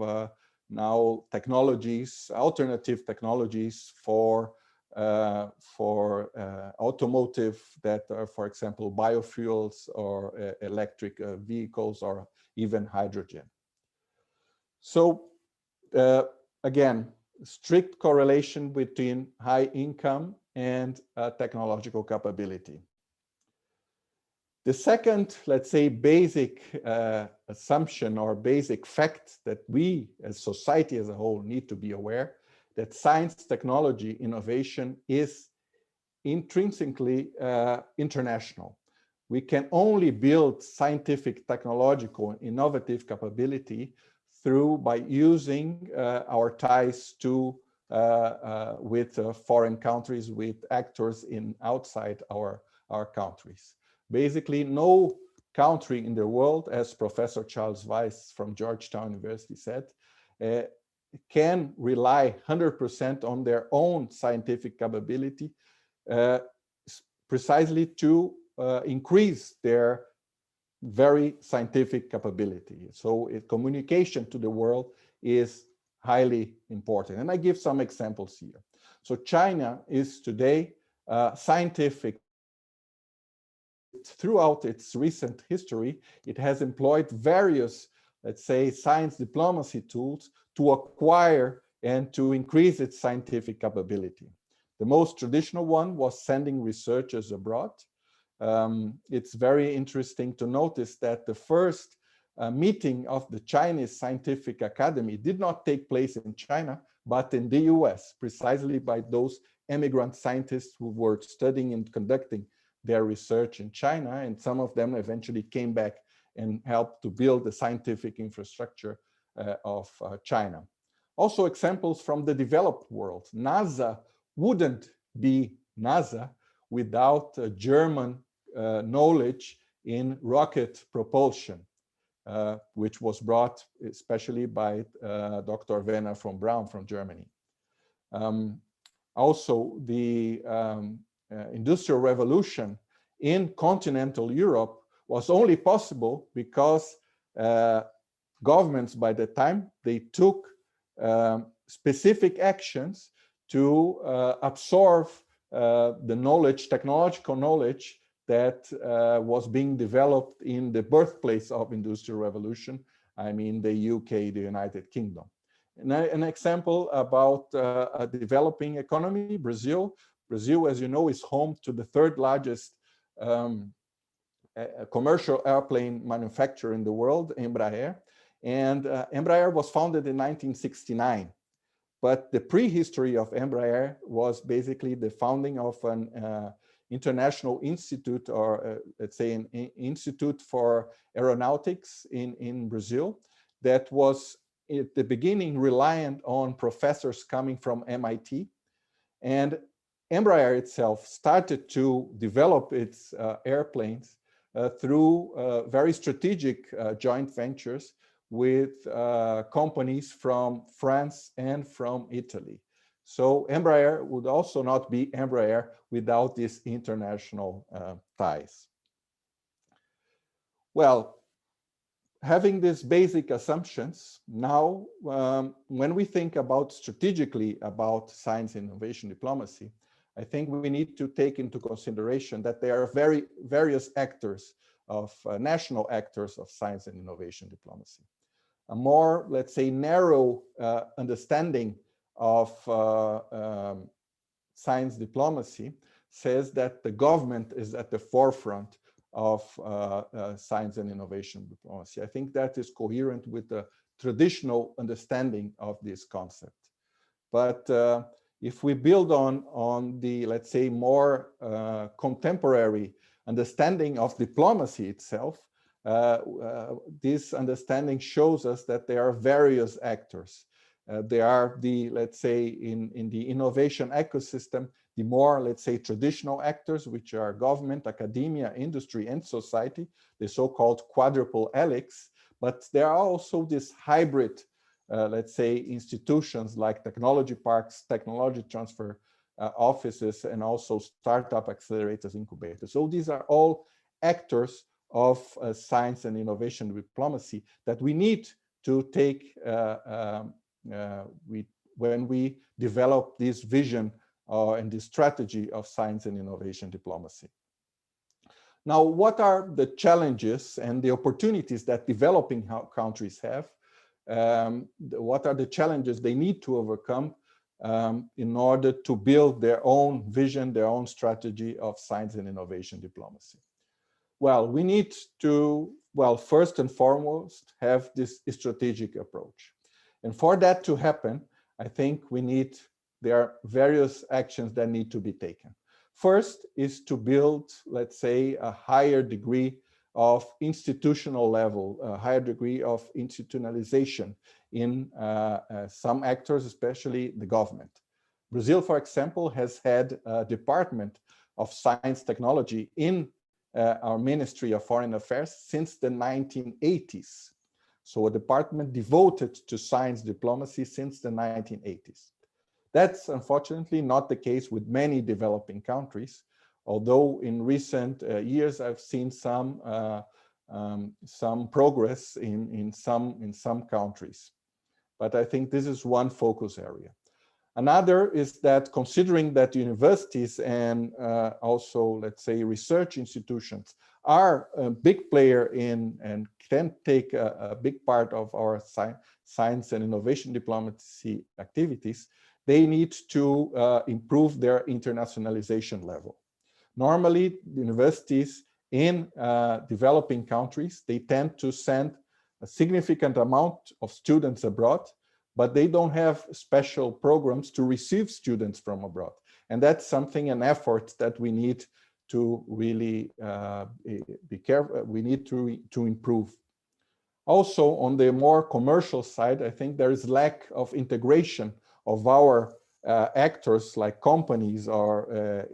now technologies, alternative technologies for automotive that are, for example, biofuels or electric vehicles or even hydrogen. So again, strict correlation between high income and technological capability. The second, let's say, basic assumption or basic fact that we as society as a whole need to be aware, that science, technology, innovation is intrinsically international. We can only build scientific, technological, innovative capability by using our ties with foreign countries, with actors outside our countries. Basically, no country in the world, as Professor Charles Weiss from Georgetown University said, can rely 100% on their own scientific capability precisely to increase their very scientific capability. So communication to the world is highly important. And I give some examples here. So China is today scientific. Throughout its recent history, it has employed various, let's say, science diplomacy tools to acquire and to increase its scientific capability. The most traditional one was sending researchers abroad. It's very interesting to notice that the first meeting of the Chinese Scientific Academy did not take place in China, but in the US, precisely by those immigrant scientists who were studying and conducting their research in China, and some of them eventually came back and helped to build the scientific infrastructure of China. Also examples from the developed world. NASA wouldn't be NASA without German knowledge in rocket propulsion, which was brought especially by Dr. Werner von Braun from Germany. Also, the Industrial Revolution in continental Europe was only possible because governments by the time, they took specific actions to absorb the knowledge, technological knowledge that was being developed in the birthplace of Industrial Revolution, I mean the UK, the United Kingdom. And an example about a developing economy, Brazil. Brazil, as you know, is home to the third largest commercial airplane manufacturer in the world, Embraer. And Embraer was founded in 1969. But the prehistory of Embraer was basically the founding of an international institute, or let's say an institute for aeronautics in Brazil, that was at the beginning reliant on professors coming from MIT. And Embraer itself started to develop its airplanes through very strategic joint ventures with companies from France and from Italy. So Embraer would also not be Embraer without these international ties. Well, having these basic assumptions, now when we think about strategically about science innovation diplomacy, I think we need to take into consideration that there are various actors of national actors of science and innovation diplomacy. A more, let's say, narrow understanding of science diplomacy says that the government is at the forefront of science and innovation diplomacy. I think that is coherent with the traditional understanding of this concept. But if we build on the, let's say, more contemporary understanding of diplomacy itself, this understanding shows us that there are various actors. There are the, let's say, in the innovation ecosystem, the more, let's say, traditional actors, which are government, academia, industry, and society, the so-called quadruple helix. But there are also these hybrid, let's say, institutions like technology parks, technology transfer offices, and also startup accelerators, incubators. So these are all actors of science and innovation diplomacy that we need to take when we develop this vision and this strategy of science and innovation diplomacy. Now, what are the challenges and the opportunities that developing countries have? What are the challenges they need to overcome in order to build their own vision, their own strategy of science and innovation diplomacy? Well, we need to, well, first and foremost, have this strategic approach. And for that to happen, I think there are various actions that need to be taken. First is to build, let's say, a higher degree of institutional level, a higher degree of institutionalization in some actors, especially the government. Brazil, for example, has had a Department of Science Technology in our Ministry of Foreign Affairs since the 1980s. So a department devoted to science diplomacy since the 1980s. That's unfortunately not the case with many developing countries, although in recent years I've seen some progress in some countries. But I think this is one focus area. Another is that considering that universities and also, let's say, research institutions are a big player in and can take a big part of our science and innovation diplomacy activities, they need to improve their internationalization level. Normally, universities in developing countries, they tend to send a significant amount of students abroad, but they don't have special programs to receive students from abroad. And that's something, an effort that we need to really be careful, we need to improve. Also, on the more commercial side, I think there is lack of integration of our actors like companies or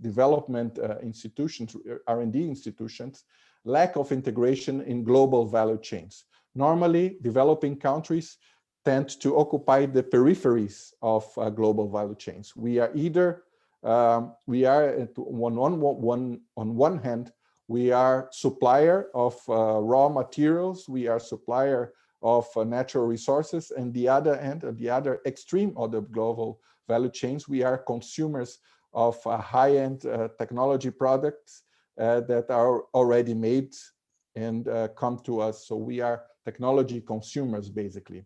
development institutions, R&D institutions, lack of integration in global value chains. Normally, developing countries tend to occupy the peripheries of global value chains. We are either, on one hand, we are supplier of raw materials, we are supplier of natural resources, and the other end, at the other extreme of the global value chains, we are consumers of high-end technology products that are already made and come to us. So we are technology consumers, basically.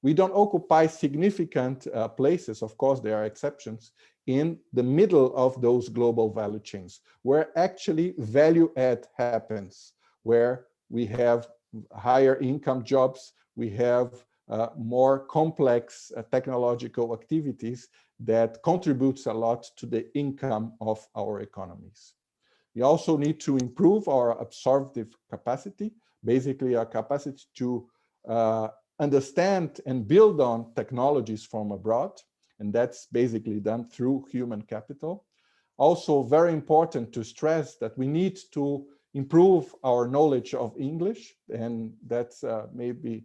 We don't occupy significant places, of course there are exceptions, in the middle of those global value chains, where actually value add happens, where we have higher income jobs, we have more complex technological activities that contributes a lot to the income of our economies. We also need to improve our absorptive capacity, basically our capacity to understand and build on technologies from abroad. And that's basically done through human capital. Also very important to stress that we need to improve our knowledge of English, and that's maybe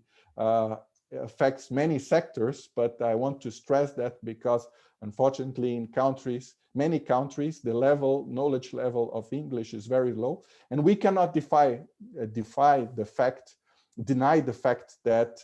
affects many sectors, but I want to stress that because unfortunately in many countries, the knowledge level of English is very low, and we cannot deny the fact that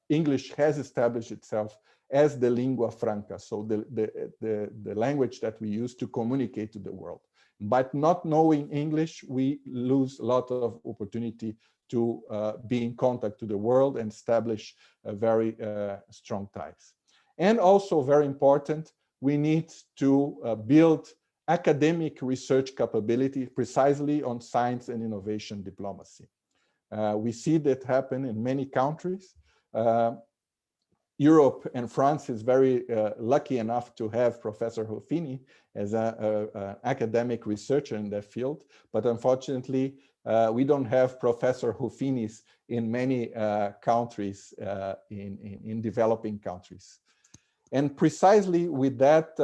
English has established itself as the lingua franca, so the language that we use to communicate to the world. But not knowing English, we lose a lot of opportunity to be in contact to the world and establish very strong ties. And also very important, we need to build academic research capability precisely on science and innovation diplomacy. We see that happen in many countries. Europe and France is very lucky enough to have Professor Ruffini as an academic researcher in that field, but unfortunately, we don't have Professor Ruffinis in many countries, in developing countries. And precisely with that,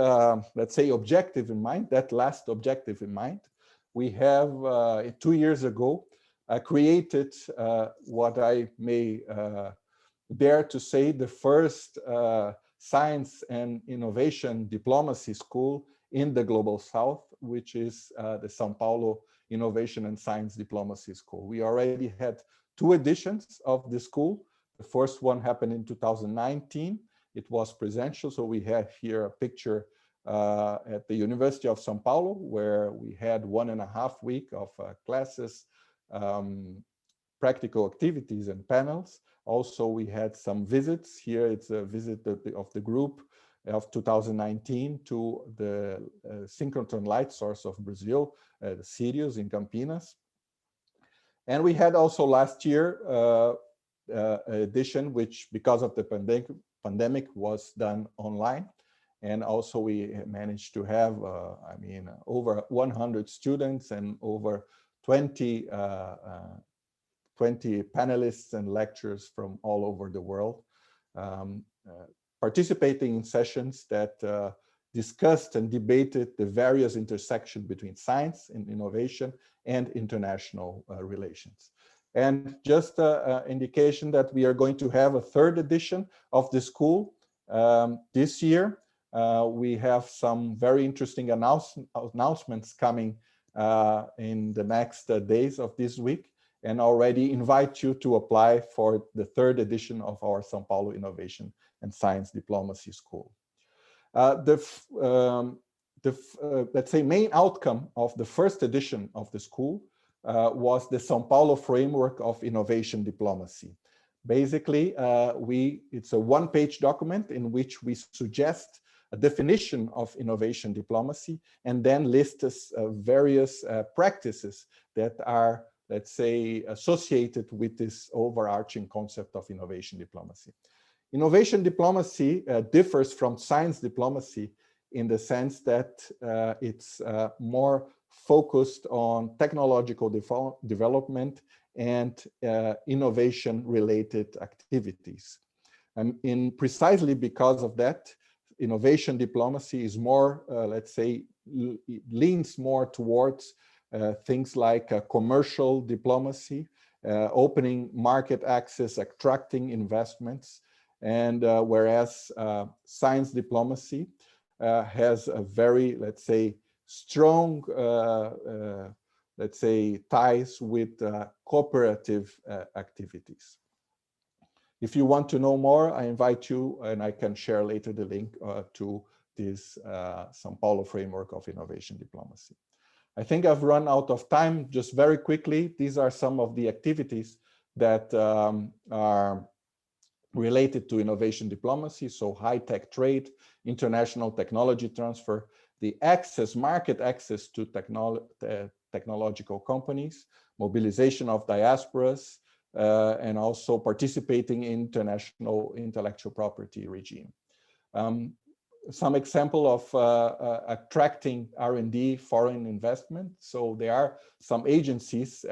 let's say, objective in mind, that last objective in mind, we have 2 years ago created what I may dare to say the first science and innovation diplomacy school in the Global South, which is the São Paulo Innovation and Science Diplomacy School. We already had 2 editions of the school. The first one happened in 2019. It was presential, so we have here a picture at the University of São Paulo, where we had 1.5 weeks of classes, practical activities and panels. Also, we had some visits. Here it's a visit of the group of 2019 to the synchrotron light source of Brazil, the Sirius in Campinas. And we had also last year an edition, which because of the pandemic was done online. And also we managed to have, over 100 students and over 20 panelists and lecturers from all over the world, participating in sessions that discussed and debated the various intersections between science and innovation and international relations. And just an indication that we are going to have a 3rd edition of the school this year. We have some very interesting announcements coming in the next days of this week, and already invite you to apply for the 3rd edition of our São Paulo Innovation and Science Diplomacy School. Let's say, main outcome of the 1st edition of the school was the São Paulo Framework of Innovation Diplomacy. Basically, it's a 1-page document in which we suggest a definition of innovation diplomacy and then list various practices that are, let's say, associated with this overarching concept of innovation diplomacy. Innovation diplomacy differs from science diplomacy in the sense that it's more focused on technological development and innovation-related activities. And precisely because of that, innovation diplomacy is more, let's say, leans more towards things like commercial diplomacy, opening market access, attracting investments, and whereas science diplomacy has a very, let's say, strong, let's say, ties with cooperative activities. If you want to know more, I invite you, and I can share later the link to this São Paulo Framework of Innovation Diplomacy. I think I've run out of time. Just very quickly, these are some of the activities that are related to innovation diplomacy. So high-tech trade, international technology transfer, the market access to technological companies, mobilization of diasporas, and also participating in international intellectual property regime. Some example of attracting R&D foreign investment. So there are some agencies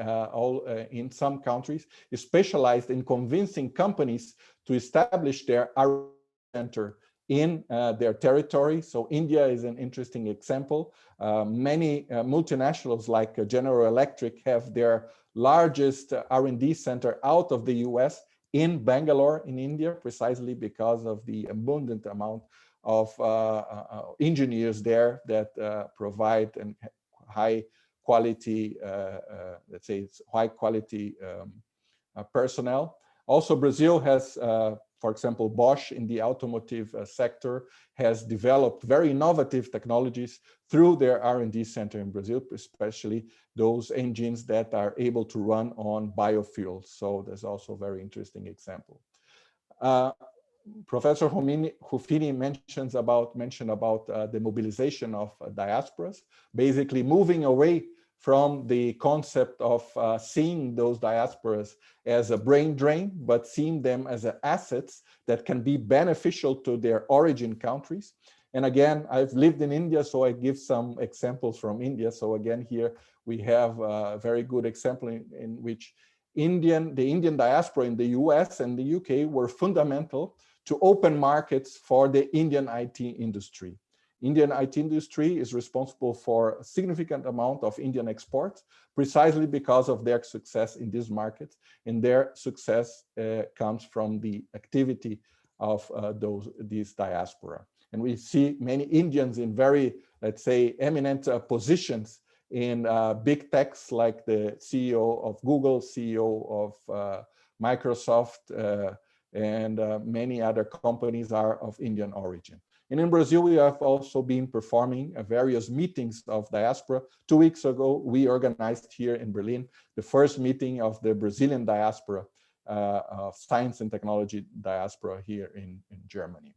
in some countries specialized in convincing companies to establish their R&D center in their territory. So India is an interesting example. Many multinationals like General Electric have their largest R&D center out of the US in Bangalore in India, precisely because of the abundant amount of engineers there that provide high quality, let's say it's high quality personnel. Also, Brazil has, for example, Bosch in the automotive sector has developed very innovative technologies through their R&D center in Brazil, especially those engines that are able to run on biofuels. So there's also a very interesting example. Professor Ruffini mentioned about the mobilization of diasporas, basically moving away from the concept of seeing those diasporas as a brain drain, but seeing them as assets that can be beneficial to their origin countries. And again, I've lived in India, so I give some examples from India. So again, here we have a very good example in which the Indian diaspora in the US and the UK were fundamental to open markets for the Indian IT industry. Indian IT industry is responsible for a significant amount of Indian exports, precisely because of their success in these markets, and their success comes from the activity of these diaspora. And we see many Indians in very, let's say, eminent positions in big techs, like the CEO of Google, CEO of Microsoft, and many other companies are of Indian origin. And in Brazil, we have also been performing various meetings of diaspora. 2 weeks ago, we organized here in Berlin the first meeting of the Brazilian diaspora, of science and technology diaspora here in Germany.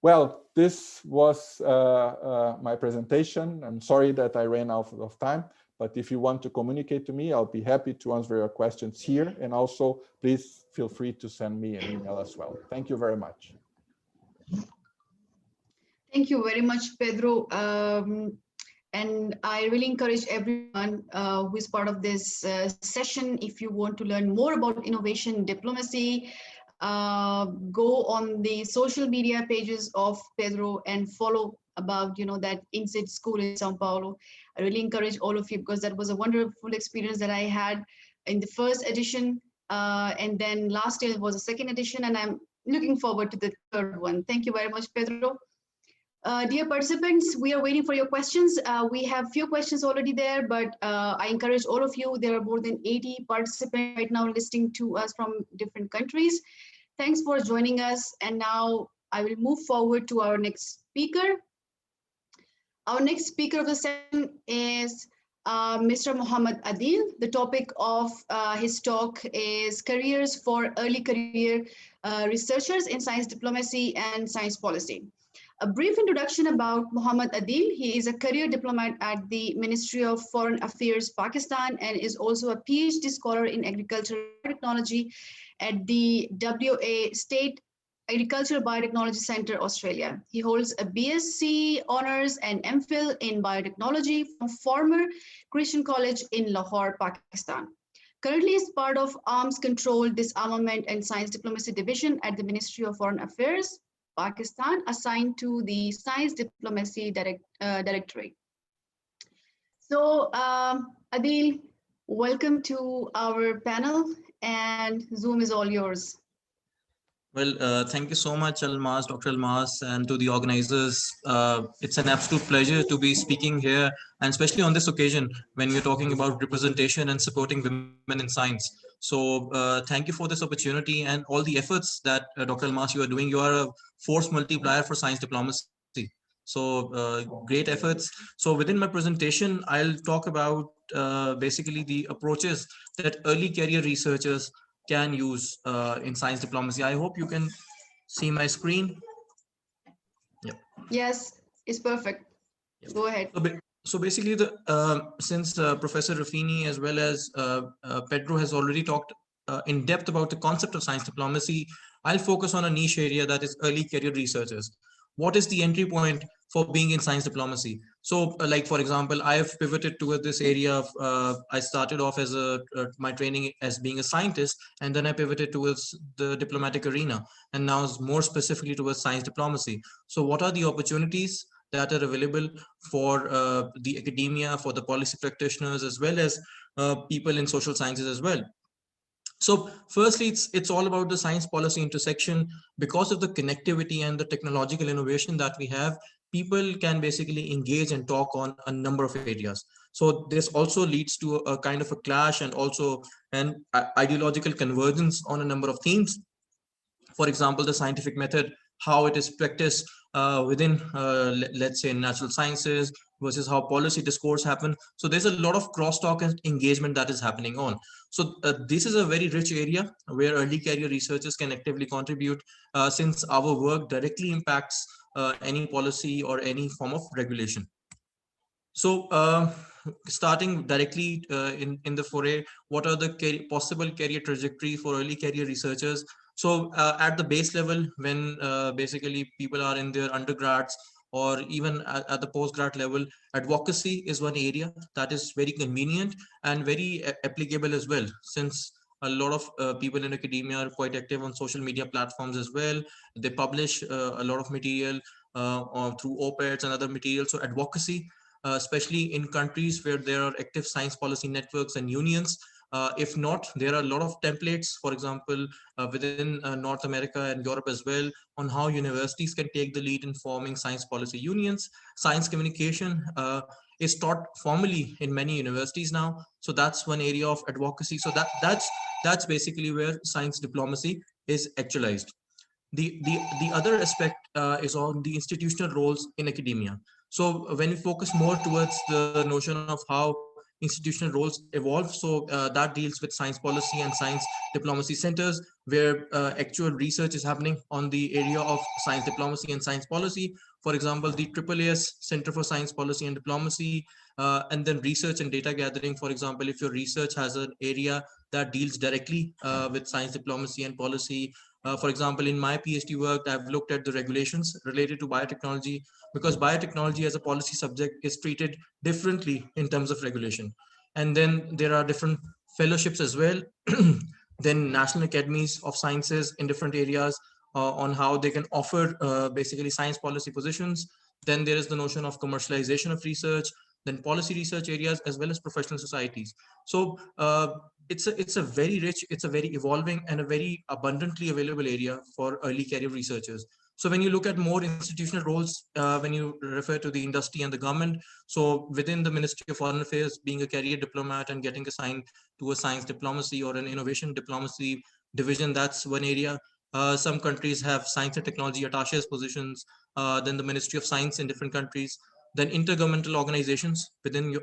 Well, this was my presentation. I'm sorry that I ran out of time, but if you want to communicate to me, I'll be happy to answer your questions here. And also, please feel free to send me an email as well. Thank you very much. Thank you very much, Pedro. And I really encourage everyone who is part of this session, if you want to learn more about innovation diplomacy, go on the social media pages of Pedro and follow about that INSEAD school in Sao Paulo. I really encourage all of you, because that was a wonderful experience that I had in the first edition, and then last year was a second edition, and I'm looking forward to the third one. Thank you very much, Pedro. Dear participants, we are waiting for your questions. We have few questions already there, but I encourage all of you. There are more than 80 participants right now listening to us from different countries. Thanks for joining us. And now I will move forward to our next speaker. Our next speaker of the session is Mr. Muhammad Adil. The topic of his talk is Careers for Early Career Researchers in Science Diplomacy and Science Policy. A brief introduction about Muhammad Adil. He is a career diplomat at the Ministry of Foreign Affairs, Pakistan, and is also a PhD scholar in agricultural biotechnology at the WA State Agricultural Biotechnology Center, Australia. He holds a BSc Honours and MPhil in Biotechnology from former Christian College in Lahore, Pakistan. Currently is part of Arms Control, Disarmament and Science Diplomacy Division at the Ministry of Foreign Affairs, Pakistan, assigned to the Science Diplomacy Directorate. So Adil, welcome to our panel, and Zoom is all yours. Well, thank you so much, Almas, Dr. Almas, and to the organizers. It's an absolute pleasure to be speaking here, and especially on this occasion when we're talking about representation and supporting women in science. So thank you for this opportunity and all the efforts that Dr. Almas, you are doing. You are a force multiplier for science diplomacy. So great efforts. So within my presentation, I'll talk about basically the approaches that early career researchers can use in science diplomacy. I hope you can see my screen. Yep. Yes, it's perfect. Yep. Go ahead. So basically, since Professor Ruffini as well as Pedro has already talked in depth about the concept of science diplomacy, I'll focus on a niche area, that is early career researchers. What is the entry point for being in science diplomacy? So like, for example, I have pivoted toward this area of, I started off as my training as being a scientist, and then I pivoted towards the diplomatic arena, and now more specifically towards science diplomacy. So what are the opportunities that are available for the academia, for the policy practitioners, as well as people in social sciences as well? So firstly, it's all about the science policy intersection. Because of the connectivity and the technological innovation that we have, people can basically engage and talk on a number of areas. So this also leads to a kind of a clash and also an ideological convergence on a number of themes. For example, the scientific method, how it is practiced within, let's say, natural sciences versus how policy discourse happen. So there's a lot of crosstalk and engagement that is happening on. So this is a very rich area where early career researchers can actively contribute, since our work directly impacts any policy or any form of regulation. So starting directly in the foray, what are the possible career trajectory for early career researchers? So at the base level, when basically people are in their undergrads or even at the postgrad level, advocacy is one area that is very convenient and very applicable as well, since a lot of people in academia are quite active on social media platforms as well. They publish a lot of material through op-eds and other materials. So advocacy, especially in countries where there are active science policy networks and unions. If not, there are a lot of templates, for example, within North America and Europe as well, on how universities can take the lead in forming science policy unions. Science communication is taught formally in many universities now. So that's one area of advocacy. So that's basically where science diplomacy is actualized. The other aspect is on the institutional roles in academia. So when we focus more towards the notion of how institutional roles evolve, so that deals with science policy and science diplomacy centers, where actual research is happening on the area of science diplomacy and science policy. For example, the AAAS Center for Science Policy and Diplomacy, and then research and data gathering. For example, if your research has an area that deals directly with science diplomacy and policy. For example, in my PhD work, I've looked at the regulations related to biotechnology, because biotechnology as a policy subject is treated differently in terms of regulation. And then there are different fellowships as well, then national academies of sciences in different areas on how they can offer basically science policy positions. Then there is the notion of commercialization of research, then policy research areas, as well as professional societies. So it's a very rich, it's a very evolving and a very abundantly available area for early career researchers. So when you look at more institutional roles, when you refer to the industry and the government, so within the Ministry of Foreign Affairs, being a career diplomat and getting assigned to a science diplomacy or an innovation diplomacy division, that's one area. Some countries have science and technology attaches positions, then the Ministry of Science in different countries, then intergovernmental organizations within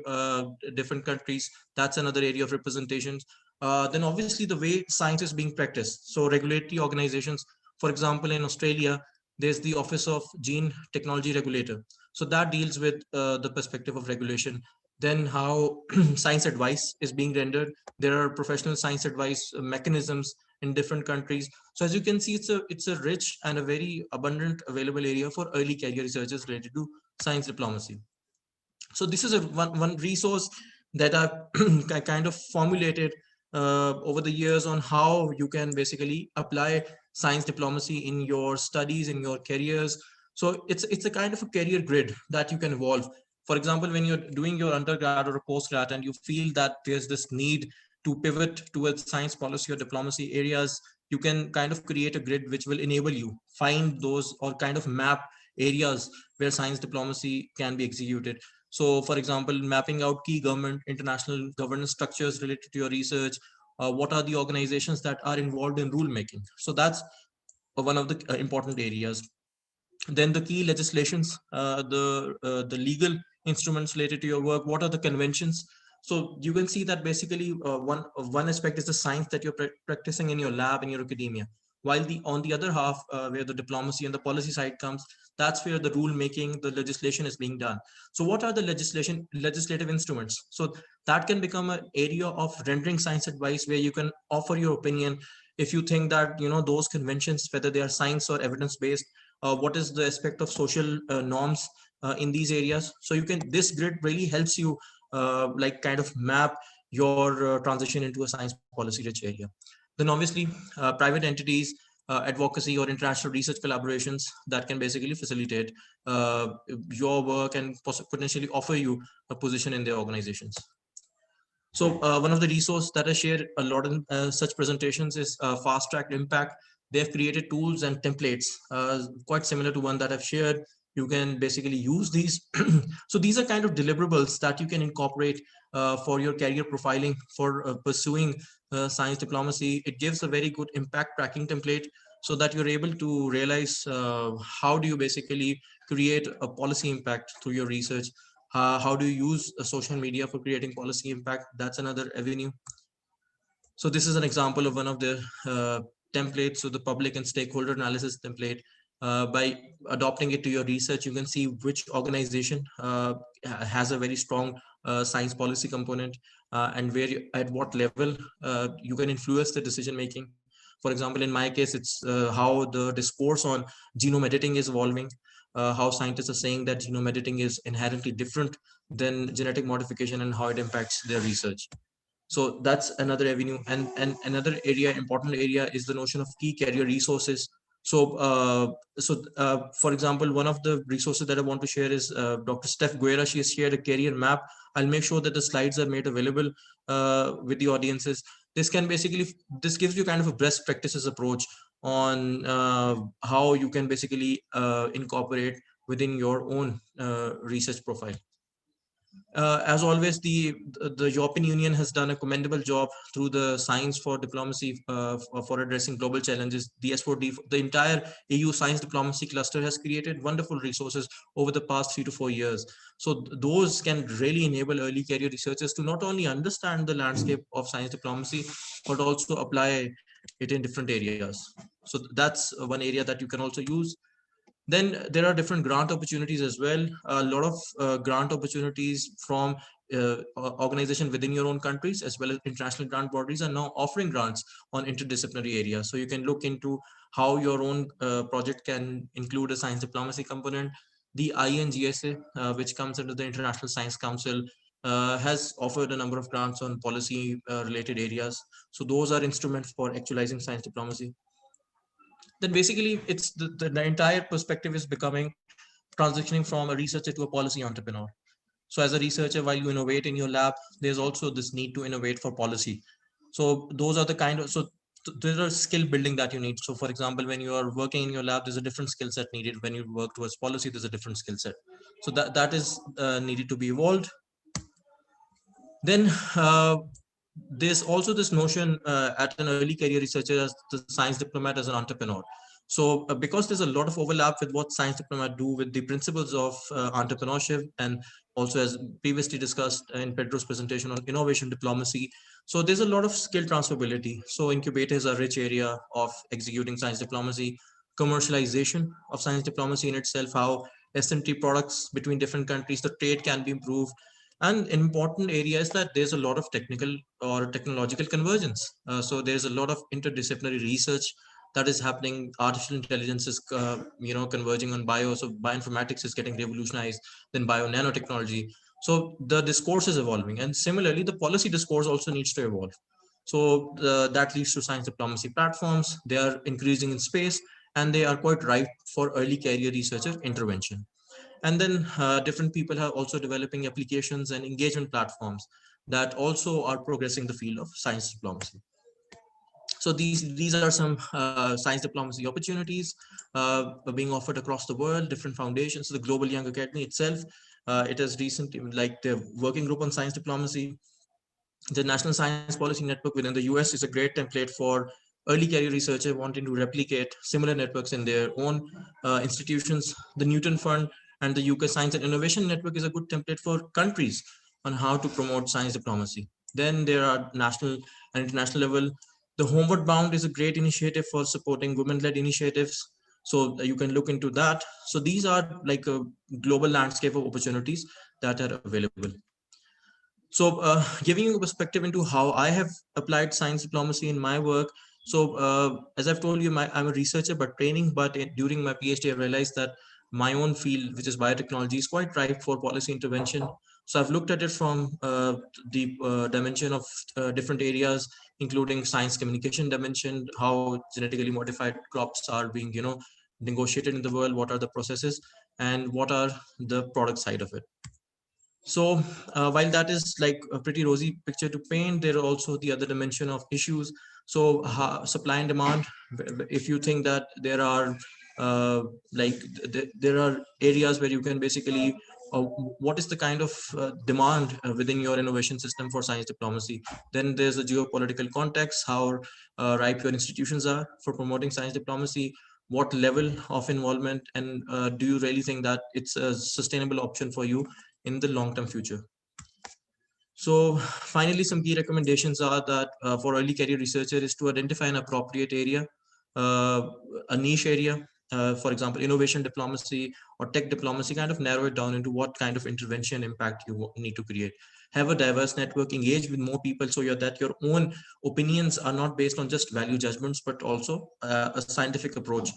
different countries, that's another area of representations. Then obviously the way science is being practiced, so regulatory organizations, for example, in Australia, there's the Office of Gene Technology Regulator. So that deals with the perspective of regulation. Then how science advice is being rendered. There are professional science advice mechanisms in different countries. So as you can see, it's a rich and a very abundant available area for early career researchers related to science diplomacy. So this is one resource that I've kind of formulated over the years on how you can basically apply science diplomacy in your studies, in your careers. So it's a kind of a career grid that you can evolve. For example, when you're doing your undergrad or a postgrad and you feel that there's this need to pivot towards science policy or diplomacy areas, you can kind of create a grid which will enable you find those or kind of map areas where science diplomacy can be executed. So for example, mapping out key government, international governance structures related to your research, what are the organizations that are involved in rulemaking? So that's one of the important areas. Then the key legislations, the legal instruments related to your work, what are the conventions? So you can see that basically one aspect is the science that you're practicing in your lab, in your academia. While on the other half, where the diplomacy and the policy side comes, that's where the rule making, the legislation is being done. So what are the legislative instruments? So that can become an area of rendering science advice, where you can offer your opinion. If you think that, those conventions, whether they are science or evidence based, what is the aspect of social norms in these areas? So this grid really helps you like kind of map your transition into a science policy rich area. Then obviously private entities, advocacy or international research collaborations that can basically facilitate your work and potentially offer you a position in their organizations. So one of the resources that I share a lot in such presentations is Fast Track Impact. They've created tools and templates quite similar to one that I've shared. You can basically use these. So these are kind of deliverables that you can incorporate for your career profiling, for pursuing science diplomacy. It gives a very good impact tracking template, so that you're able to realize how do you basically create a policy impact through your research. How do you use social media for creating policy impact? That's another avenue. So this is an example of one of the templates, so the public and stakeholder analysis template. By adopting it to your research, you can see which organization has a very strong science policy component, and at what level you can influence the decision making. For example, in my case, it's how the discourse on genome editing is evolving, how scientists are saying that genome editing is inherently different than genetic modification, and how it impacts their research. So that's another avenue. And another important area is the notion of key career resources. So for example, one of the resources that I want to share is Dr. Steph Guerra. She has shared a career map. I'll make sure that the slides are made available with the audiences. This gives you kind of a best practices approach on how you can basically incorporate within your own research profile. As always, the European Union has done a commendable job through the Science for Diplomacy for addressing global challenges. The S4D, the entire EU science diplomacy cluster, has created wonderful resources over the past 3 to 4 years. So those can really enable early career researchers to not only understand the landscape of science diplomacy, but also apply it in different areas. So that's one area that you can also use. Then there are different grant opportunities as well. A lot of grant opportunities from organizations within your own countries, as well as international grant bodies, are now offering grants on interdisciplinary areas. So you can look into how your own project can include a science diplomacy component. The INGSA, which comes under the International Science Council, has offered a number of grants on policy related areas. So those are instruments for actualizing science diplomacy. Then basically it's the entire perspective is transitioning from a researcher to a policy entrepreneur. So as a researcher, while you innovate in your lab, there's also this need to innovate for policy. So those are the there are skill building that you need. So for example, when you are working in your lab, there's a different skill set needed. When you work towards policy, there's a different skill set. So that is needed to be evolved. Then there's also this notion at an early career researcher as the science diplomat as an entrepreneur. So because there's a lot of overlap with what science diplomat do with the principles of entrepreneurship, and also as previously discussed in Pedro's presentation on innovation diplomacy. So there's a lot of skill transferability. So incubators are a rich area of executing science diplomacy, commercialization of science diplomacy in itself, how SMT products between different countries, the trade can be improved. And an important area is that there's a lot of technical or technological convergence. So there's a lot of interdisciplinary research that is happening. Artificial intelligence is, converging on bio. So bioinformatics is getting revolutionized, then bio nanotechnology. So the discourse is evolving. And similarly, the policy discourse also needs to evolve. So that leads to science diplomacy platforms. They are increasing in space, and they are quite ripe for early career researcher intervention. And then different people are also developing applications and engagement platforms that also are progressing the field of science diplomacy. So these are some science diplomacy opportunities being offered across the world, different foundations. So the Global Young Academy itself, it has recently, like the Working Group on Science Diplomacy, the National Science Policy Network within the US is a great template for early career researchers wanting to replicate similar networks in their own institutions. The Newton Fund and the UK Science and Innovation Network is a good template for countries on how to promote science diplomacy. Then there are national and international level The Homeward Bound is a great initiative for supporting women-led initiatives. So you can look into that. So these are like a global landscape of opportunities that are available. So giving you a perspective into how I have applied science diplomacy in my work. So as I've told you, I'm a researcher by training, but during my PhD, I realized that my own field, which is biotechnology, is quite ripe for policy intervention. So I've looked at it from the dimension of different areas, including science communication dimension, how genetically modified crops are being, negotiated in the world, what are the processes, and what are the product side of it. So while that is like a pretty rosy picture to paint, there are also the other dimension of issues. So supply and demand, if you think that there are there are areas where you can basically, what is the kind of demand within your innovation system for science diplomacy? Then there's a geopolitical context, how ripe your institutions are for promoting science diplomacy, what level of involvement, and do you really think that it's a sustainable option for you in the long-term future? So finally, some key recommendations are that for early career researcher is to identify an appropriate area, a niche area, for example, innovation diplomacy or tech diplomacy, kind of narrow it down into what kind of intervention impact you need to create. Have a diverse network, engage with more people so that your own opinions are not based on just value judgments, but also a scientific approach.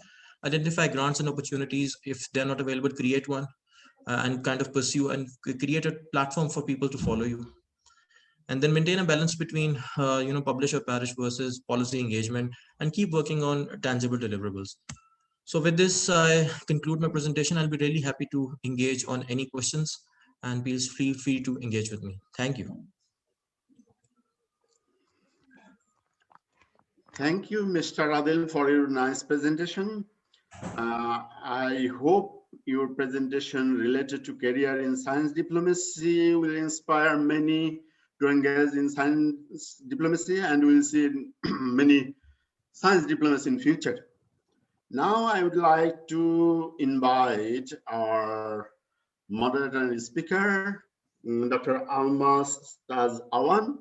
Identify grants and opportunities. If they're not available, create one. And kind of pursue and create a platform for people to follow you. And then maintain a balance between, publish or perish versus policy engagement, and keep working on tangible deliverables. So with this, I conclude my presentation. I'll be really happy to engage on any questions, and please feel free to engage with me. Thank you. Thank you, Mr. Adil, for your nice presentation. I hope your presentation related to career in science diplomacy will inspire many to engage in science diplomacy, and we'll see many science diplomacy in future. Now I would like to invite our moderator and speaker, Dr. Almas Taz Awan.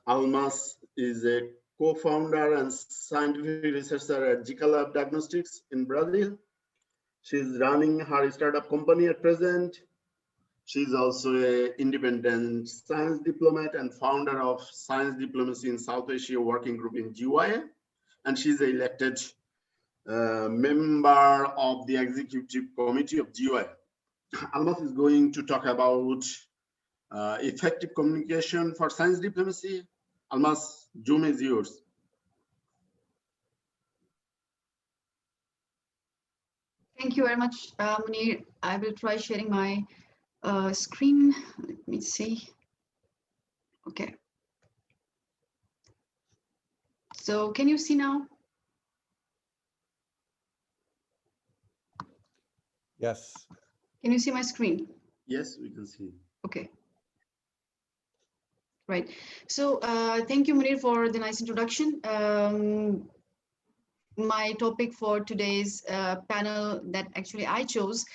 Almas is a co-founder and scientific researcher at Zika Lab Diagnostics in Brazil. She's running her startup company at present. She's also an independent science diplomat and founder of Science Diplomacy in South Asia Working Group in GYA. And she's an elected member of the executive committee of GYA. Almas is going to talk about effective communication for science diplomacy. Almas, Zoom is yours. Thank you very much, Munir. I will try sharing my screen. Let me see. Okay. So can you see now? Yes. Can you see my screen? Yes, we can see. Okay. Right. So thank you, Munir, for the nice introduction. My topic for today's panel that actually I chose,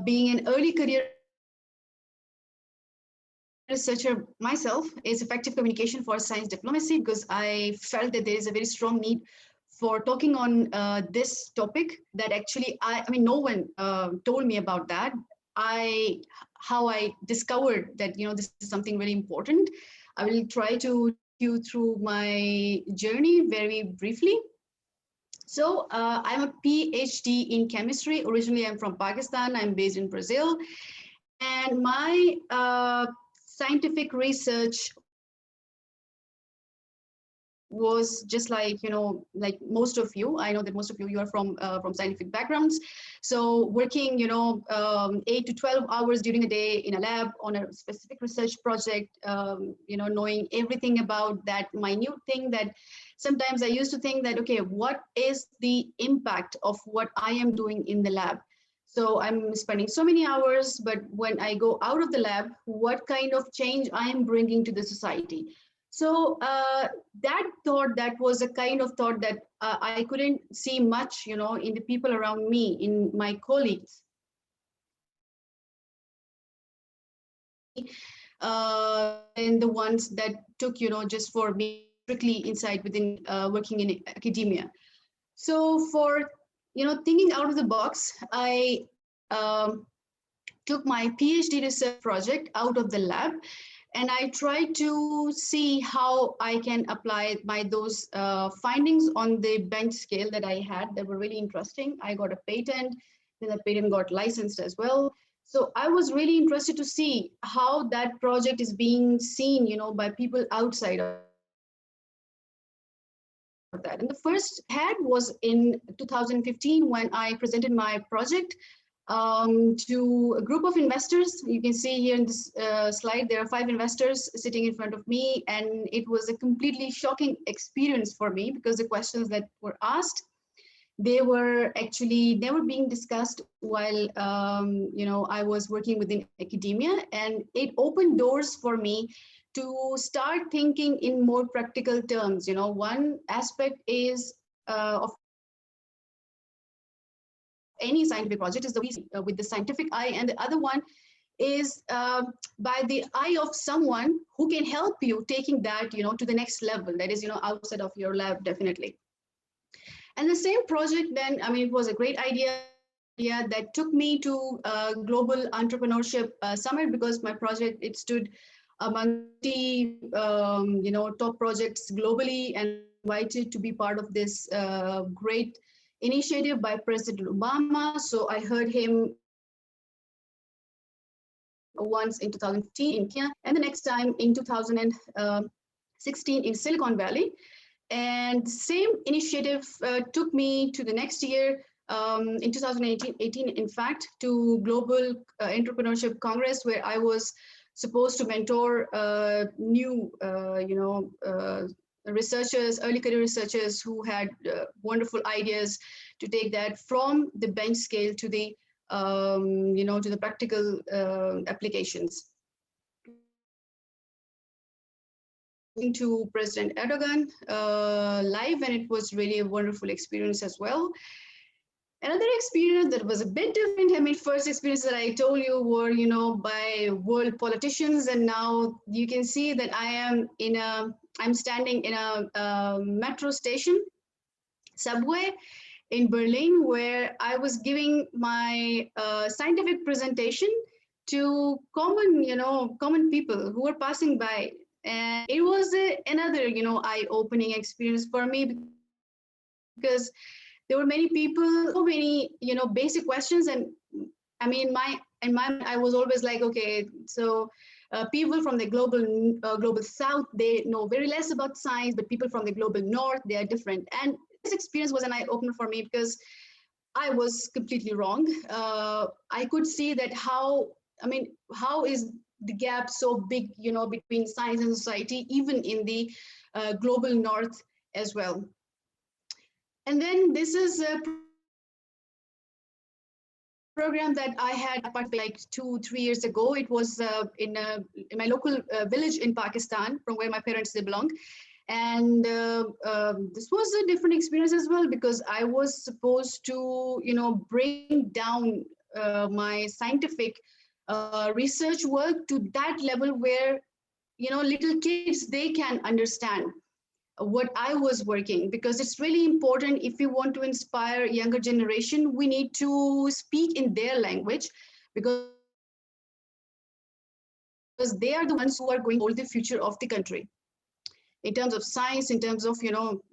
being an early career researcher myself, is effective communication for science diplomacy, because I felt that there is a very strong need for talking on this topic that actually, I mean, no one told me about that. How I discovered that, this is something very important. I will try to go through my journey very briefly. So I'm a PhD in chemistry. Originally, I'm from Pakistan. I'm based in Brazil. And my scientific research was just like, like most of you. I know that most of you are from scientific backgrounds. So working, 8 to 12 hours during a day in a lab on a specific research project, knowing everything about that minute thing that sometimes I used to think that, okay, what is the impact of what I am doing in the lab? So I'm spending so many hours, but when I go out of the lab, what kind of change I am bringing to the society? So that was a kind of thought that I couldn't see much, in the people around me, in my colleagues. And the ones that took, just for me strictly inside within working in academia. So for thinking out of the box, I took my PhD research project out of the lab, and I tried to see how I can apply those findings on the bench scale that I had that were really interesting. I got a patent, then the patent got licensed as well. So I was really interested to see how that project is being seen, by people outside of that. And the first had was in 2015 when I presented my project to a group of investors. You can see here in this slide, there are 5 investors sitting in front of me, and it was a completely shocking experience for me because the questions that were asked, they were actually never being discussed while I was working within academia, and it opened doors for me to start thinking in more practical terms. One aspect is of any scientific project is with the scientific eye, and the other one is by the eye of someone who can help you taking that to the next level, that is outside of your lab, definitely. And the same project then, it was a great idea that took me to Global Entrepreneurship Summit, because my project, it stood among the top projects globally, and invited to be part of this great initiative by President Obama. So I heard him once in 2015 in Kenya, and the next time in 2016 in Silicon Valley. And the same initiative took me to the next year, in 2018, in fact, to Global Entrepreneurship Congress, where I was supposed to mentor new, researchers, early career researchers who had wonderful ideas to take that from the bench scale to the, to the practical applications. To President Erdogan live, and it was really a wonderful experience as well. Another experience that was a bit different, first experience that I told you were, by world politicians, and now you can see that I'm standing in a metro station, subway in Berlin, where I was giving my scientific presentation to common people who were passing by. And it was another, eye-opening experience for me, because there were many people, so many, basic questions. And in my mind, I was always like, okay, so people from the global south, they know very less about science, but people from the global north, they are different. And this experience was an eye-opener for me, because I was completely wrong. I could see that how is the gap so big, between science and society, even in the global north as well. And then this is a program that I had like 2-3 years ago. It was in my local village in Pakistan, from where my parents, they belong. And this was a different experience as well, because I was supposed to, bring down my scientific research work to that level where, little kids, they can understand what I was working, because it's really important. If we want to inspire younger generation, we need to speak in their language, because they are the ones who are going to hold the future of the country in terms of science, in terms of,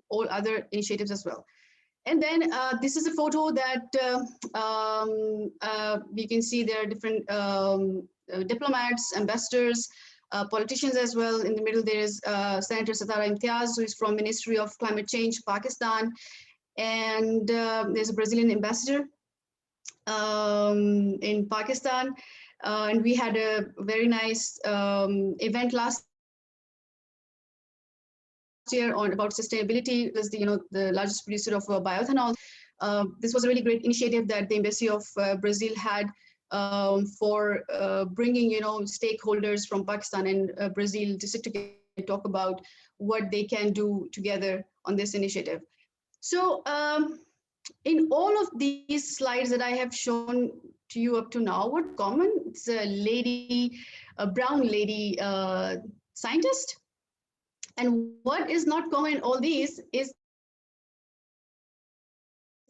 all other initiatives as well. And then this is a photo that we can see there are different diplomats, ambassadors, politicians as well. In the middle, there is Senator Satara Imtiaz, who is from Ministry of Climate Change, Pakistan. And there's a Brazilian ambassador in Pakistan. And we had a very nice event last year on about sustainability. It was the largest producer of bioethanol. This was a really great initiative that the Embassy of Brazil had for bringing stakeholders from Pakistan and Brazil to sit together and talk about what they can do together on this initiative. So in all of these slides that I have shown to you up to now, what common? It's a brown lady scientist. And what is not common in all these is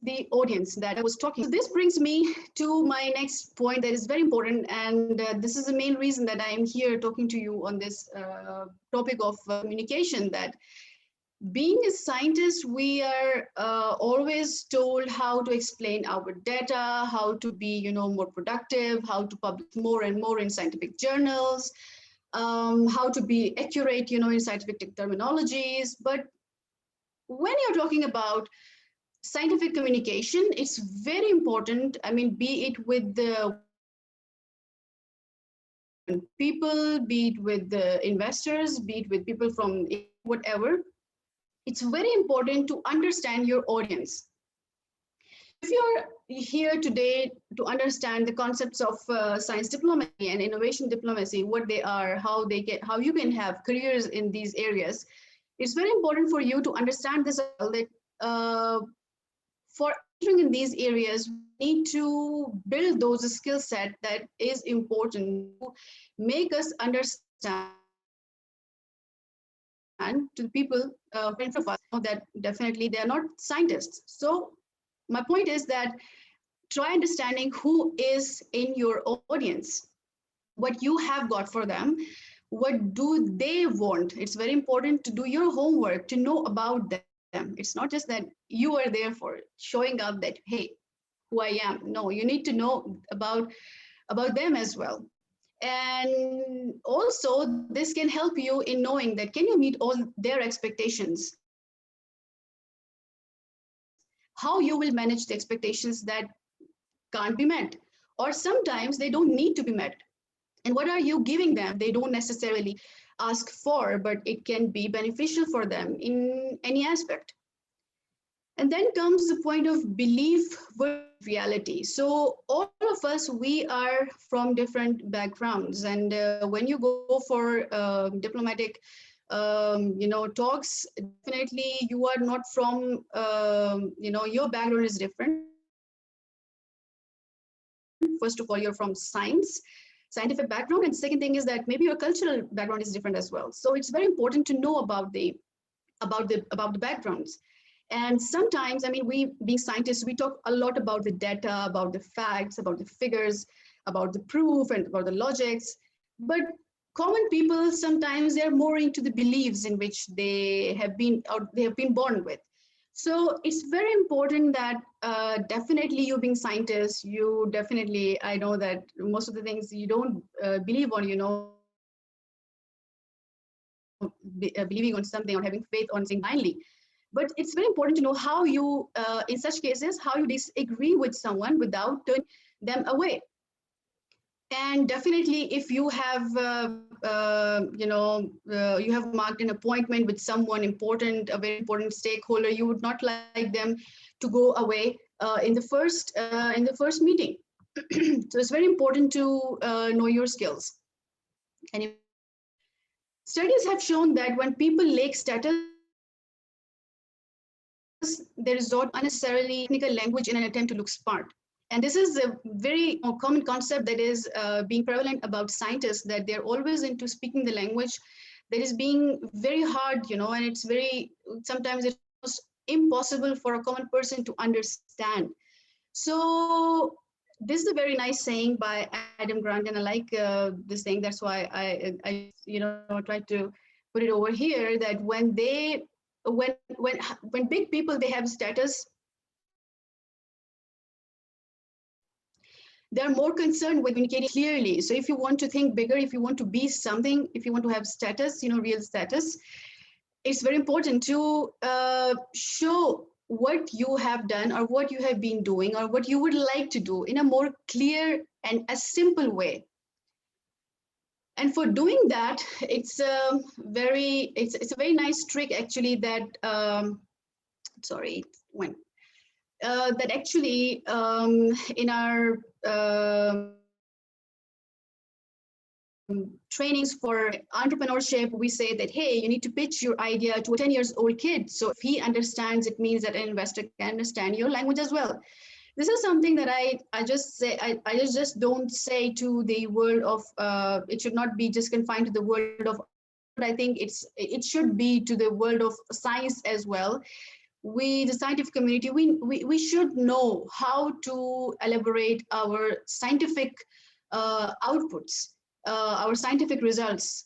the audience that I was talking. So this brings me to my next point that is very important, and this is the main reason that I am here talking to you on this topic of communication. That being a scientist, we are always told how to explain our data, how to be, more productive, how to publish more and more in scientific journals, how to be accurate, in scientific terminologies. But when you're talking about scientific communication, it's very important. I mean, be it with the people, be it with the investors, be it with people from whatever, it's very important to understand your audience. If you're here today to understand the concepts of science diplomacy and innovation diplomacy, what they are, how you can have careers in these areas, it's very important for you to understand this, that for entering in these areas, we need to build those skill set that is important to make us understand to the people in front of us that definitely they are not scientists. So my point is that try understanding who is in your audience, what you have got for them, what do they want. It's very important to do your homework, to know about them. It's not just that you are there for showing up that, hey, who I am. No, you need to know about them as well. And also this can help you in knowing that can you meet all their expectations, how you will manage the expectations that can't be met, or sometimes they don't need to be met. And what are you giving them? They don't necessarily ask for, but it can be beneficial for them in any aspect. And then comes the point of belief versus reality. So all of us, we are from different backgrounds. And when you go for diplomatic talks, definitely you are not from, your background is different. First of all, you're from scientific background, and second thing is that maybe your cultural background is different as well. So it's very important to know about the backgrounds. And sometimes, I mean, we being scientists, we talk a lot about the data, about the facts, about the figures, about the proof, and about the logics. But common people, sometimes they're more into the beliefs in which they have been born with. So it's very important that definitely you being scientists, you definitely, I know that most of the things you don't believe on, believing on something or having faith on something blindly. But it's very important to know how you, in such cases, how you disagree with someone without turning them away. And definitely, if you have, you have marked an appointment with someone important, a very important stakeholder, you would not like them to go away in the first meeting. So it's very important to know your skills. And studies have shown that when people lack status, they resort unnecessarily technical language in an attempt to look smart. And this is a very common concept that is being prevalent about scientists, that they're always into speaking the language that is being very hard, and it's sometimes it's almost impossible for a common person to understand. So this is a very nice saying by Adam Grant, and I like this thing. That's why I tried to put it over here, that when big people, they have status, they're more concerned with communicating clearly. So if you want to think bigger, if you want to be something, if you want to have status, real status, it's very important to show what you have done or what you have been doing or what you would like to do in a more clear and a simple way. And for doing that, it's a very nice trick actually that, that actually in our trainings for entrepreneurship, we say that, hey, you need to pitch your idea to a 10-year-old kid. So if he understands, it means that an investor can understand your language as well. This is something that I just say, I just don't say to the world of, it should not be just confined to the world of I think it should be to the world of science as well. We, the scientific community, we should know how to elaborate our scientific outputs, our scientific results.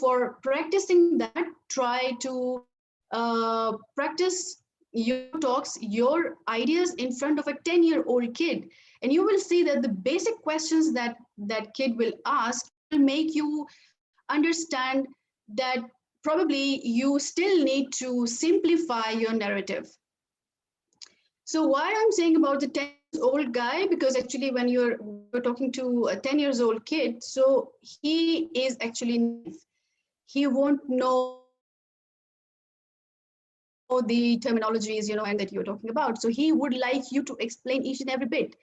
For practicing that, try to practice your talks, your ideas in front of a 10-year-old kid, and you will see that the basic questions that that kid will ask will make you understand that probably you still need to simplify your narrative. So why I'm saying about the 10-year-old guy, because actually when you're talking to a 10 years old kid, so he is actually, he won't know the terminologies, and that you're talking about. So he would like you to explain each and every bit,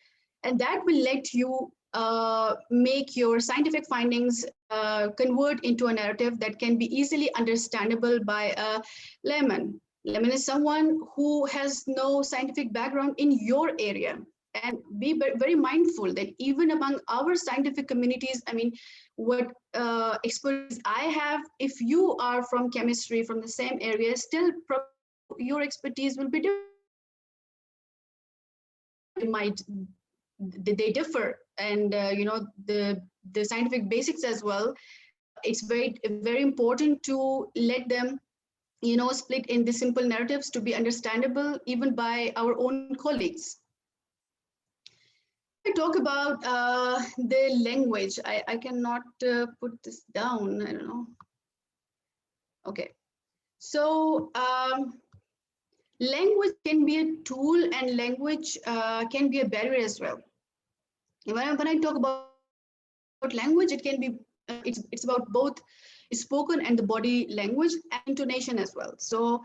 and that will let you make your scientific findings convert into a narrative that can be easily understandable by a layman. Layman is someone who has no scientific background in your area. And be very mindful that even among our scientific communities, I mean, what expertise I have, if you are from chemistry, from the same area, still your expertise will be different. They differ, and the scientific basics as well. It's very important to let them split in the simple narratives to be understandable even by our own colleagues. I talk about the language. I cannot put this down. I don't know. Okay, so language can be a tool, and language can be a barrier as well. When I talk about language, it can be it's about both spoken and the body language and intonation as well. So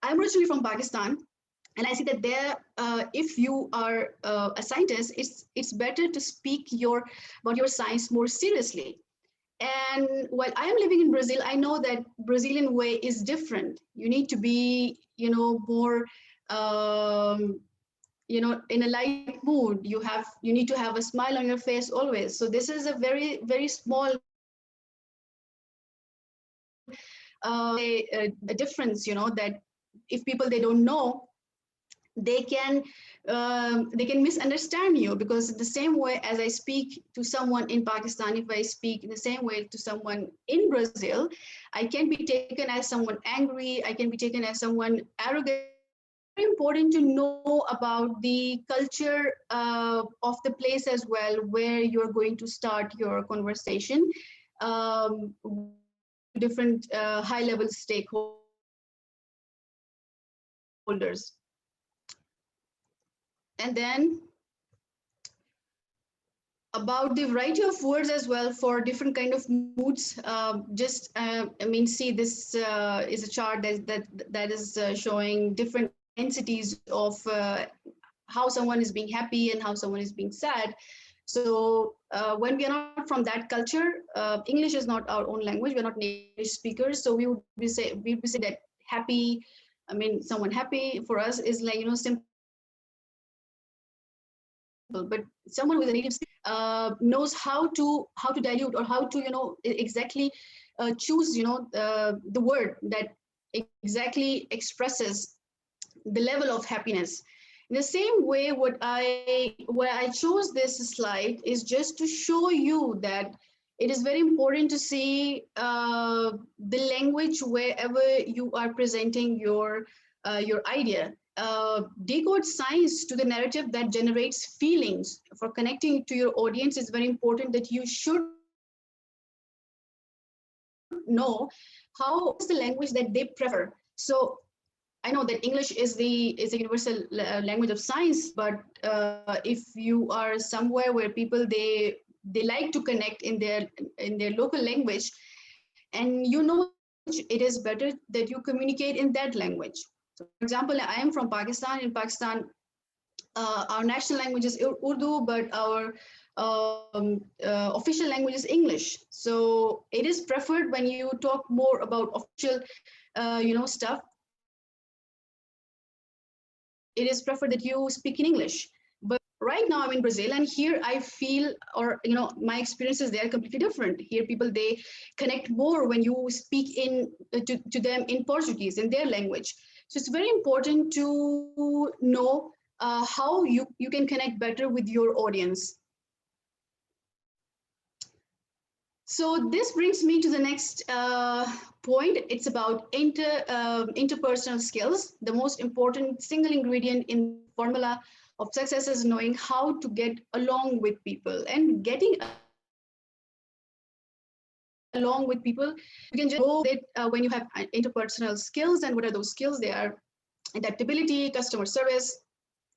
I'm originally from Pakistan, and I see that there, if you are a scientist, it's better to speak about your science more seriously. And while I am living in Brazil, I know that Brazilian way is different. You need to be, more, in a light mood. You need to have a smile on your face always. So this is a very, very small a difference, that if people, they don't know, they can misunderstand you, because the same way as I speak to someone in Pakistan, if I speak in the same way to someone in Brazil, I can be taken as someone angry, I can be taken as someone arrogant. Very important to know about the culture of the place as well, where you're going to start your conversation. Different high-level stakeholders. And then about the variety of words as well for different kind of moods. See, this is a chart that is showing different intensities of how someone is being happy and how someone is being sad. So when we are not from that culture, English is not our own language. We're not native speakers, so we would say that happy. Someone happy for us is like simple. But someone who is a native speaker knows how to dilute, or how to exactly choose the word that exactly expresses the level of happiness. In the same way, where I chose this slide is just to show you that it is very important to see the language wherever you are presenting your idea. Decode science to the narrative that generates feelings. For connecting to your audience, it's very important that you should know how is the language that they prefer. So I know that English is a universal language of science, but if you are somewhere where people they like to connect in their local language, and it is better that you communicate in that language. So, for example, I am from Pakistan. In Pakistan, our national language is Urdu, but our official language is English. So it is preferred when you talk more about official, stuff. It is preferred that you speak in English. But right now I'm in Brazil, and here I feel, or my experiences there are completely different. Here people, they connect more when you speak to them in Portuguese, in their language. So it's very important to know how you can connect better with your audience. So this brings me to the next point. It's about interpersonal skills. The most important single ingredient in the formula of success is knowing how to get along with people. And getting along with people, you can just go it when you have interpersonal skills. And what are those skills? They are adaptability, customer service,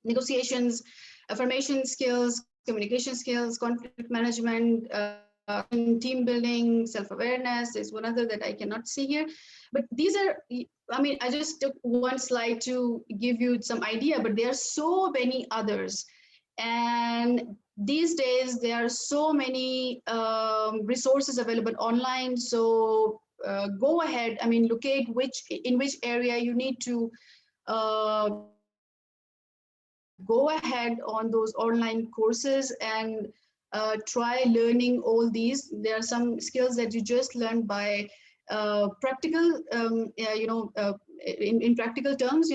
negotiations, affirmation skills, communication skills, conflict management, team building, self-awareness is one other that I cannot see here. But these are, I mean, I just took one slide to give you some idea, but there are so many others. And these days, there are so many resources available online. So go ahead, I mean, locate in which area you need to go ahead on those online courses and try learning all these. There are some skills that you just learn by practical, in practical terms,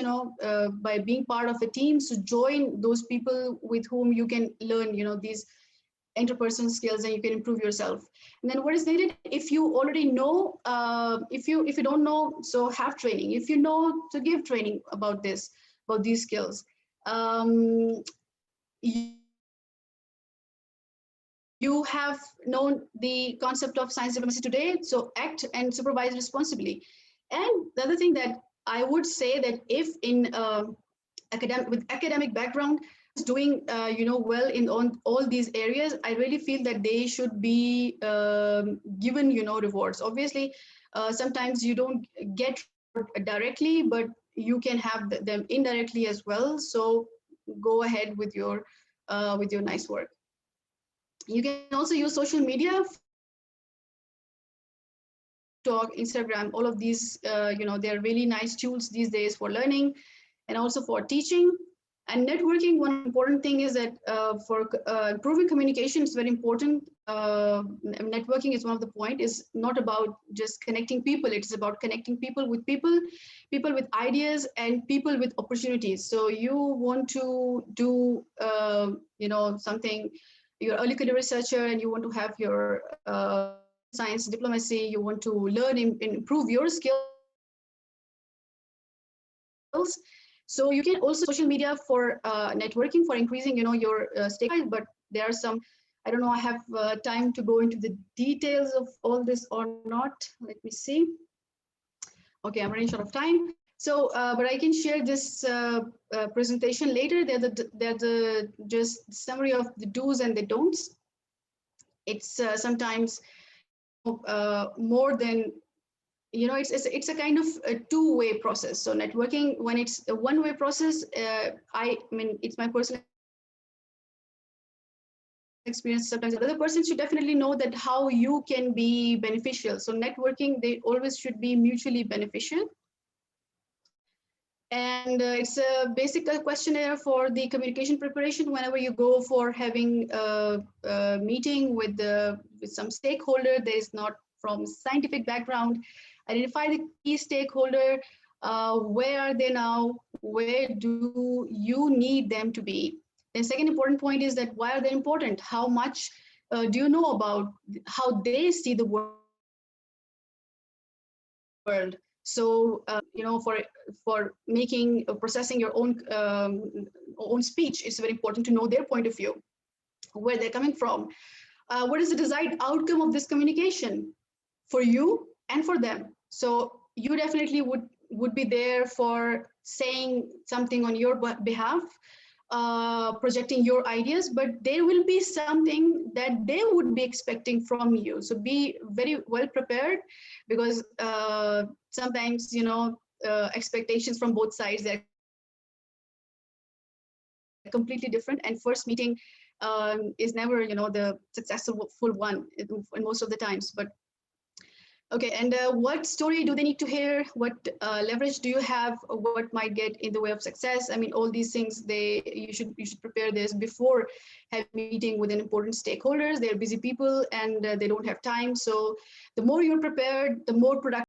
by being part of a team. So join those people with whom you can learn, these interpersonal skills, and you can improve yourself. And then what is needed? If you already know, if you don't know, so have training. If you know, to give training about these skills. You have known the concept of science diplomacy today, so act and supervise responsibly. And the other thing that I would say, that if in academic background is doing well in on all these areas, I really feel that they should be given rewards. Obviously, sometimes you don't get directly, but you can have them indirectly as well. So go ahead with your nice work. You can also use social media, TikTok, Instagram, all of these, they're really nice tools these days for learning and also for teaching. And networking, one important thing is that for improving communication, it's very important. Networking is one of the point, is not about just connecting people. It's about connecting people with ideas, and people with opportunities. So you want to do, something, you're an early career researcher and you want to have your science diplomacy, you want to learn and improve your skills. So you can also social media for networking, for increasing, your stakeholder. But there are some, I don't know, I have time to go into the details of all this or not. Let me see. Okay, I'm running short of time. So, but I can share this presentation later. They're the just summary of the do's and the don'ts. It's sometimes more than, it's a kind of a two-way process. So networking, when it's a one-way process, I mean, it's my personal experience. Sometimes the other person should definitely know that how you can be beneficial. So networking, they always should be mutually beneficial. And it's a basic questionnaire for the communication preparation. Whenever you go for having a meeting with some stakeholder that is not from scientific background, identify the key stakeholder. Where are they now? Where do you need them to be? The second important point is that why are they important? How much do you know about how they see the world? So, for making, processing your own speech, it's very important to know their point of view, where they're coming from. What is the desired outcome of this communication for you and for them? So you definitely would be there for saying something on your behalf, projecting your ideas, but there will be something that they would be expecting from you. So be very well prepared, because sometimes, expectations from both sides, they're completely different. And first meeting is never, the successful one in most of the times. But Okay, and what story do they need to hear? What leverage do you have? What might get in the way of success? I mean, all these things, you should prepare this before having a meeting with an important stakeholders. They're busy people and they don't have time. So the more you're prepared, the more productive